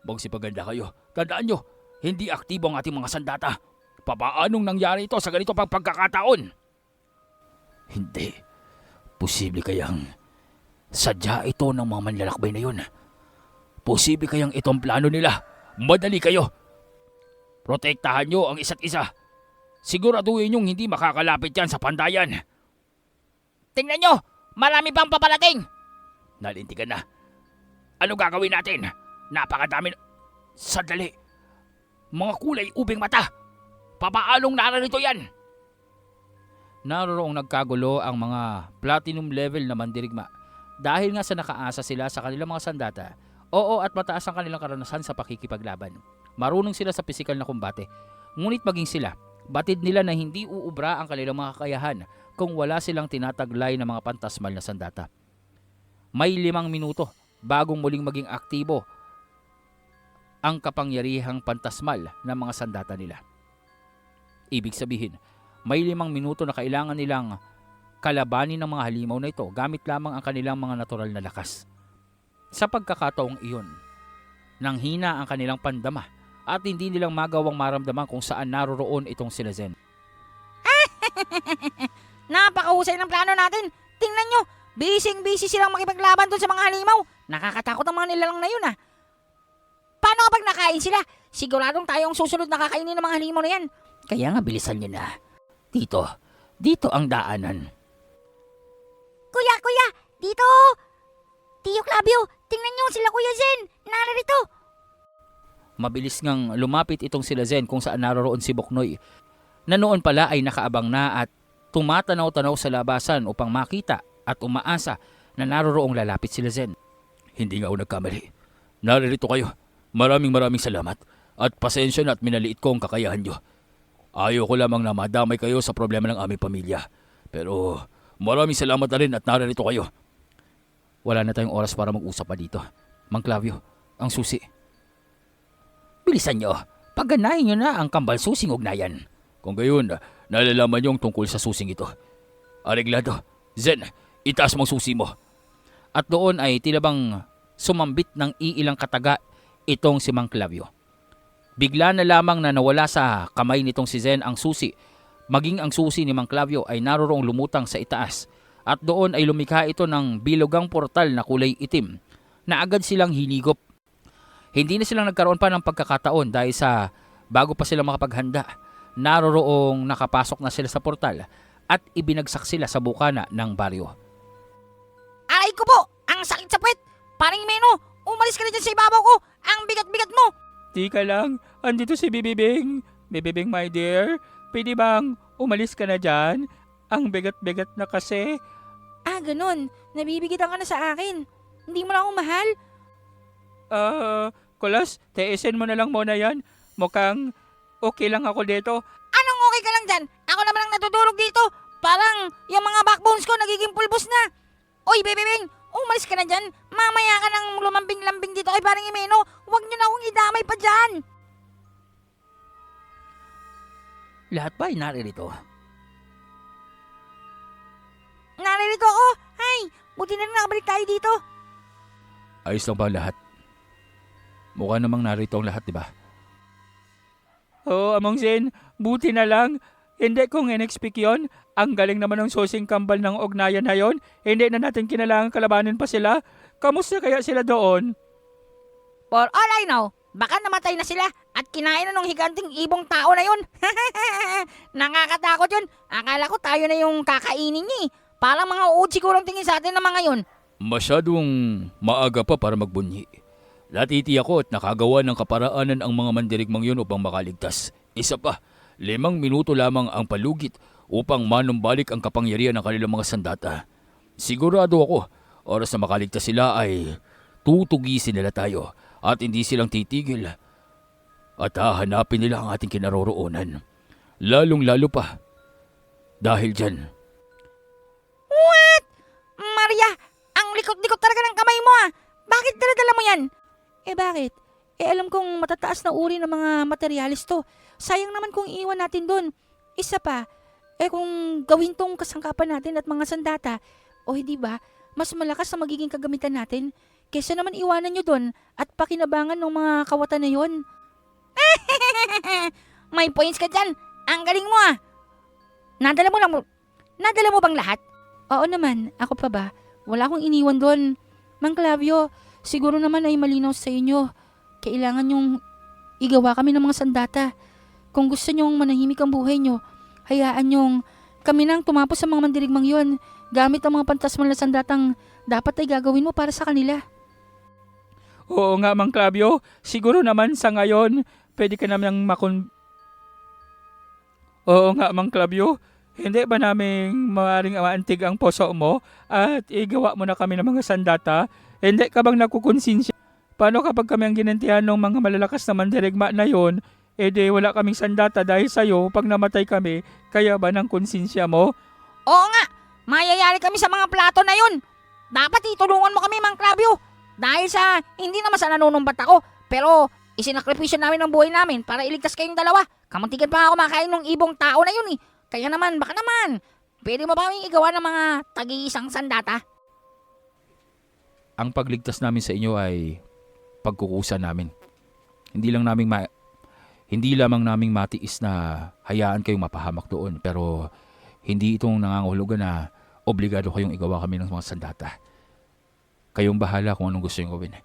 Magsipaganda kayo. Tandaan nyo, hindi aktibo ang ating mga sandata. Papaanong nangyari ito sa ganito pang pagkakataon? Hindi. Posible kayang sadya ito ng mga manlalakbay na yun. Posible kayang itong plano nila. Madali kayo. Protektahan nyo ang isa't isa. Siguraduhin nyong hindi makakalapit yan sa pandayan. Tingnan nyo! Marami pang paparating! Nalintikan na. Ano gagawin natin? Napakadami. Sandali. Mga kulay ubing mata. Papaanong narito yan? Naroroong nagkagulo ang mga platinum level na mandirigma dahil nga sa nakaasa sila sa kanilang mga sandata. Oo, at mataas ang kanilang karanasan sa pakikipaglaban. Marunong sila sa pisikal na kumbate. Ngunit maging sila, batid nila na hindi uubra ang kanilang mga kakayahan kung wala silang tinataglay ng mga pantasmal na sandata. May 5 minuto bagong muling maging aktibo ang kapangyarihang pantasmal ng mga sandata nila. Ibig sabihin, may 5 minuto na kailangan nilang kalabanin ng mga halimaw na ito gamit lamang ang kanilang mga natural na lakas. Sa pagkakataong iyon, nanghina ang kanilang pandama at hindi nilang magawang maramdaman kung saan naroroon itong sila Zen. Napakahusay ng plano natin. Tingnan nyo, busy silang makipaglaban dun sa mga halimaw. Nakakatakot ang mga nilalang na yun Paano kapag nakain sila? Siguradong tayo ang susunod na kakainin ng mga halimaw na yan. Kaya nga bilisan nyo na. Dito ang daanan. Kuya, dito! Tiyo Clavio, tingnan niyo sila Kuya Zen, narito! Mabilis ngang lumapit itong sila Zen kung saan naroroon si Boknoy, na noon pala ay nakaabang na at tumatanaw-tanaw sa labasan upang makita at umaasa na naroroong lalapit sila Zen. Hindi nga ako nagkamali. Naririto kayo. Maraming salamat. At pasensya na at minaliit ko ang kakayahan nyo. Ayaw ko lamang na madamay kayo sa problema ng aming pamilya. Pero maraming salamat na rin at naririto kayo. Wala na tayong oras para mag-usap pa dito. Mang Clavio, ang susi. Bilisan nyo, pagganahin nyo na ang kambal susing ugnayan. Kung gayon, nalalaman nyo ang tungkol sa susing ito. Areglado, Zen, itaas mong susi mo. At doon ay tilabang sumambit ng iilang kataga itong si Mang Clavio. Bigla na lamang na nawala sa kamay nitong si Zen ang susi. Maging ang susi ni Mang Clavio ay naroroong lumutang sa itaas. At doon ay lumikha ito ng bilogang portal na kulay itim na agad silang hinigop. Hindi na silang nagkaroon pa ng pagkakataon dahil sa bago pa sila makapaghanda. Naroroong nakapasok na sila sa portal at ibinagsak sila sa bukana ng baryo. Aray ko po! Ang sakit sa puwet! Paring Meno, umalis ka na dyan sa ibabaw ko! Ang bigat-bigat mo! Tika lang, andito si Bibibing. Bibibing my dear, pwede bang umalis ka na dyan? Ang bigat-bigat na kasi. Ganun. Nabibigitan ka na sa akin. Hindi mo na ako mahal? Kulas, teisin mo na lang muna yan. Mukhang okay lang ako dito. Anong okay ka lang dyan? Ako naman ang natutulog dito. Parang yung mga backbones ko nagiging pulbos na. Oy, Bebebeng, umalis ka na dyan. Mamaya ka nang lumambing-lambing dito kay parang Imeno. Huwag nyo na akong idamay pa dyan. Lahat ba ay naririto? Naririto ako. Ay, buti na nakabalik tayo dito. Ayos lang ba ang lahat? Mukha namang narito ang lahat, di ba? Oo, Among Zen, buti na lang. Hindi kong in-expect yun. Ang galing naman ng susing kambal ng ugnayan na yon. Hindi na natin kailangan kalabanin pa sila. Kamusta kaya sila doon? For all I know, baka namatay na sila at kinain na ng higanting ibong tao na yun. Nakakatakot yun. Akala ko tayo na yung kakainin niya Parang mga uod siguro ang tingin sa atin ng mga yun. Masyadong maaga pa para magbunyi. Natiti ako at nakagawa ng kaparaanan ang mga mandirigmang yun upang makaligtas. Isa pa, 5 minuto lamang ang palugit upang manumbalik ang kapangyarihan ng kanilang mga sandata. Sigurado ako, oras na makaligtas sila ay tutugisin nila tayo at hindi silang titigil. At hahanapin nila ang ating kinaroroonan. Lalong-lalo pa dahil dyan. What? Maria, ang likot-likot talaga ng kamay mo Bakit dala-dala mo yan? Bakit? Alam kong matataas na uri ng mga materialis to. Sayang naman kung iwan natin doon. Isa pa, kung gawin tong kasangkapan natin at mga sandata, o hindi ba, mas malakas na magiging kagamitan natin kesa naman iwanan nyo doon at pakinabangan ng mga kawatan na yon. May points ka dyan. Ang galing mo Nadala mo bang lahat? Oo naman, ako pa ba? Wala akong iniwan doon. Mang Clavio, siguro naman ay malinaw sa inyo. Kailangan yung igawa kami ng mga sandata. Kung gusto nyong manahimik ang buhay nyo, hayaan nyong kami nang tumapos sa mga mandirigmang yon. gamit ang mga pantasmal na sandatang dapat ay gagawin mo para sa kanila. Oo nga, Mang Clavio. Siguro naman sa ngayon, pwede ka namang Oo nga, Mang Clavio. Hindi ba naming maaaring maantig ang puso mo at igawa mo na kami ng mga sandata? Hindi ka bang nagkukonsensya? Paano kapag kami ang ginantihan ng mga malalakas na mandirigma na yon? Wala kaming sandata dahil sa'yo pag namatay kami, kaya ba ng konsensya mo? Oo nga, mayayari kami sa mga plato na yun. Dapat itulungan mo kami, Mang Clavio. Dahil sa, hindi naman sa nanunumbat ako, pero isinakripisyo namin ang buhay namin para iligtas kayong dalawa. Kamuntikan pa ako makain ng ibong tao na yun eh. Kaya naman, baka naman, pwede mo ba kaming igawa ng mga tagi-isang sandata? Ang pagligtas namin sa inyo ay pagkukusa namin. Hindi lamang naming matiis na hayaan kayong mapahamak doon, pero hindi itong nangangahulugan na obligado kayong igawa kami ng mga sandata. Kayong bahala kung anong gusto nyo gawin.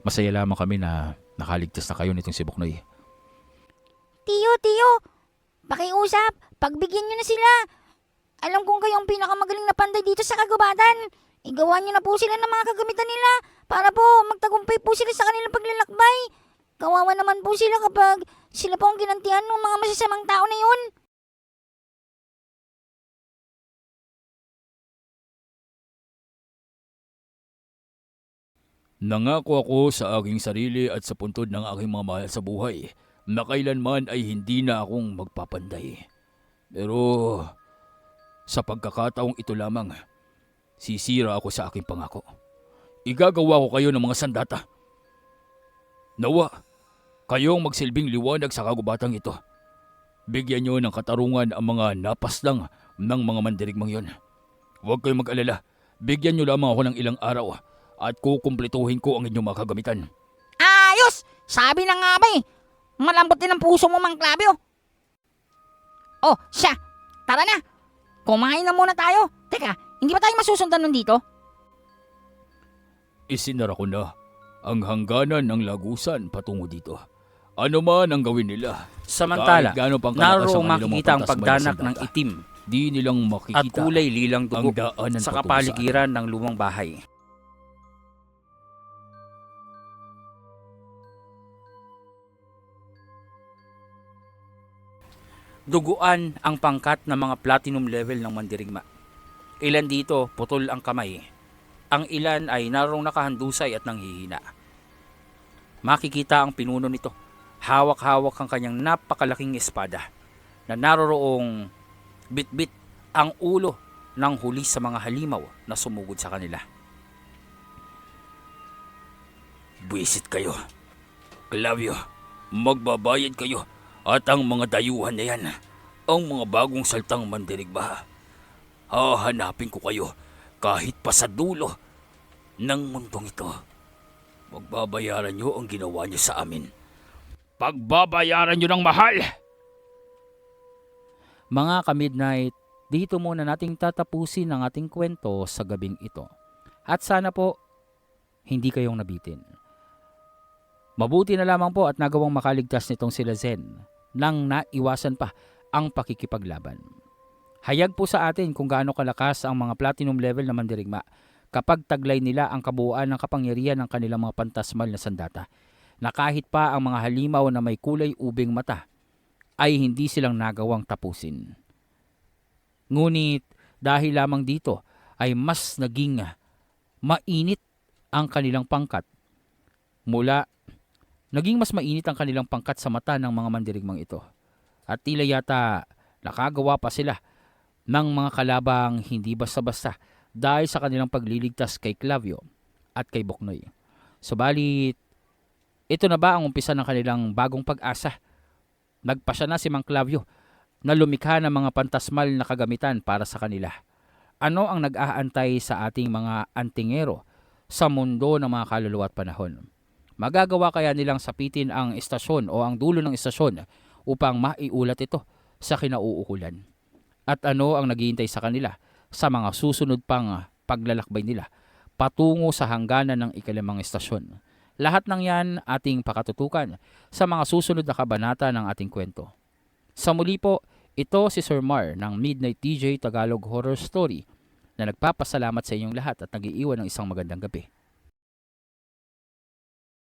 Masaya lamang kami na nakaligtas na kayo nitong si Buknoy. Tiyo, pakiusap, pagbigyan nyo na sila. Alam kong kayo ang pinakamagaling na panday dito sa kagubatan. Igawa nyo na po sila ng mga kagamitan nila para po magtagumpay po sila sa kanilang paglalakbay. Kawawa naman po sila kapag sila po ang ginantihan ng mga masasamang tao na yun. Nangako ako sa aking sarili at sa puntod ng aking mga mahal sa buhay na kailanman ay hindi na akong magpapanday. Pero sa pagkakataong ito lamang, sisira ako sa aking pangako. Igagawa ko kayo ng mga sandata. Nawa, kayong magsilbing liwanag sa kagubatang ito. Bigyan nyo ng katarungan ang mga napaslang ng mga mandirigmang yon. Huwag kayong mag-alala, bigyan nyo lamang ako ng ilang araw at kukumpletuhin ko ang inyong mga kagamitan. Ayos! Sabi na nga ba eh. Malambot din ang puso mo, Mang Clavio. Oh, siya. Tara na. Kumain na muna tayo. Teka, hindi ba tayo masusundan nun dito? Isinara ko na ang hangganan ng lagusan patungo dito. Ano man ang gawin nila. Samantala, Kahit gaano pang kalakas naroong ang kanilang mga makikita ang pantasmal na pagdanak ng sandata, itim di nilang at makikita kulay lilang ang dugo daanan sa patungo kapaligiran ng lumang bahay. Duguan ang pangkat ng mga platinum level ng mandirigma. Ilan dito putol ang kamay. Ang ilan ay narong nakahandusay at nanghihina. Makikita ang pinuno nito. Hawak-hawak ang kanyang napakalaking espada na naroroong bit-bit ang ulo ng huli sa mga halimaw na sumugod sa kanila. Buwisit kayo. Clavio, magbabayad kayo at ang mga dayuhan na yan, ang mga bagong saltang mandirigma. Hahanapin ko kayo kahit pa sa dulo ng mundong ito. Magbabayaran nyo ang ginawa nyo sa amin. Pagbabayaran nyo ng mahal! Mga ka-midnight, dito muna nating tatapusin ang ating kwento sa gabing ito. At sana po, hindi kayong nabitin. Mabuti na lamang po at nagawang makaligtas nitong sila Zen nang naiwasan pa ang pakikipaglaban. Hayag po sa atin kung gaano kalakas ang mga platinum level na mandirigma kapag taglay nila ang kabuuan ng kapangyarihan ng kanilang mga pantasmal na sandata, na kahit pa ang mga halimaw na may kulay ubing mata ay hindi silang nagawang tapusin. Ngunit dahil lamang dito ay mas naging mainit ang kanilang pangkat naging mas mainit ang kanilang pangkat sa mata ng mga mandirigmang ito. At tila yata nakagawa pa sila ng mga kalabang hindi basta-basta dahil sa kanilang pagliligtas kay Clavio at kay Buknoy. Subalit, ito na ba ang umpisa ng kanilang bagong pag-asa? Nagpasya na si Mang Clavio na lumikha ng mga pantasmal na kagamitan para sa kanila. Ano ang nag-aantay sa ating mga antingero sa mundo ng mga kaluluwa at panahon? Magagawa kaya nilang sapitin ang istasyon o ang dulo ng istasyon upang maiulat ito sa kinauukulan? At ano ang naghihintay sa kanila sa mga susunod pang paglalakbay nila patungo sa hangganan ng ikalimang istasyon? Lahat ng yan ating pakatutukan sa mga susunod na kabanata ng ating kwento. Sa muli po, ito si Sir Mar ng Midnight DJ Tagalog Horror Story na nagpapasalamat sa inyong lahat at nag-iiwan ng isang magandang gabi.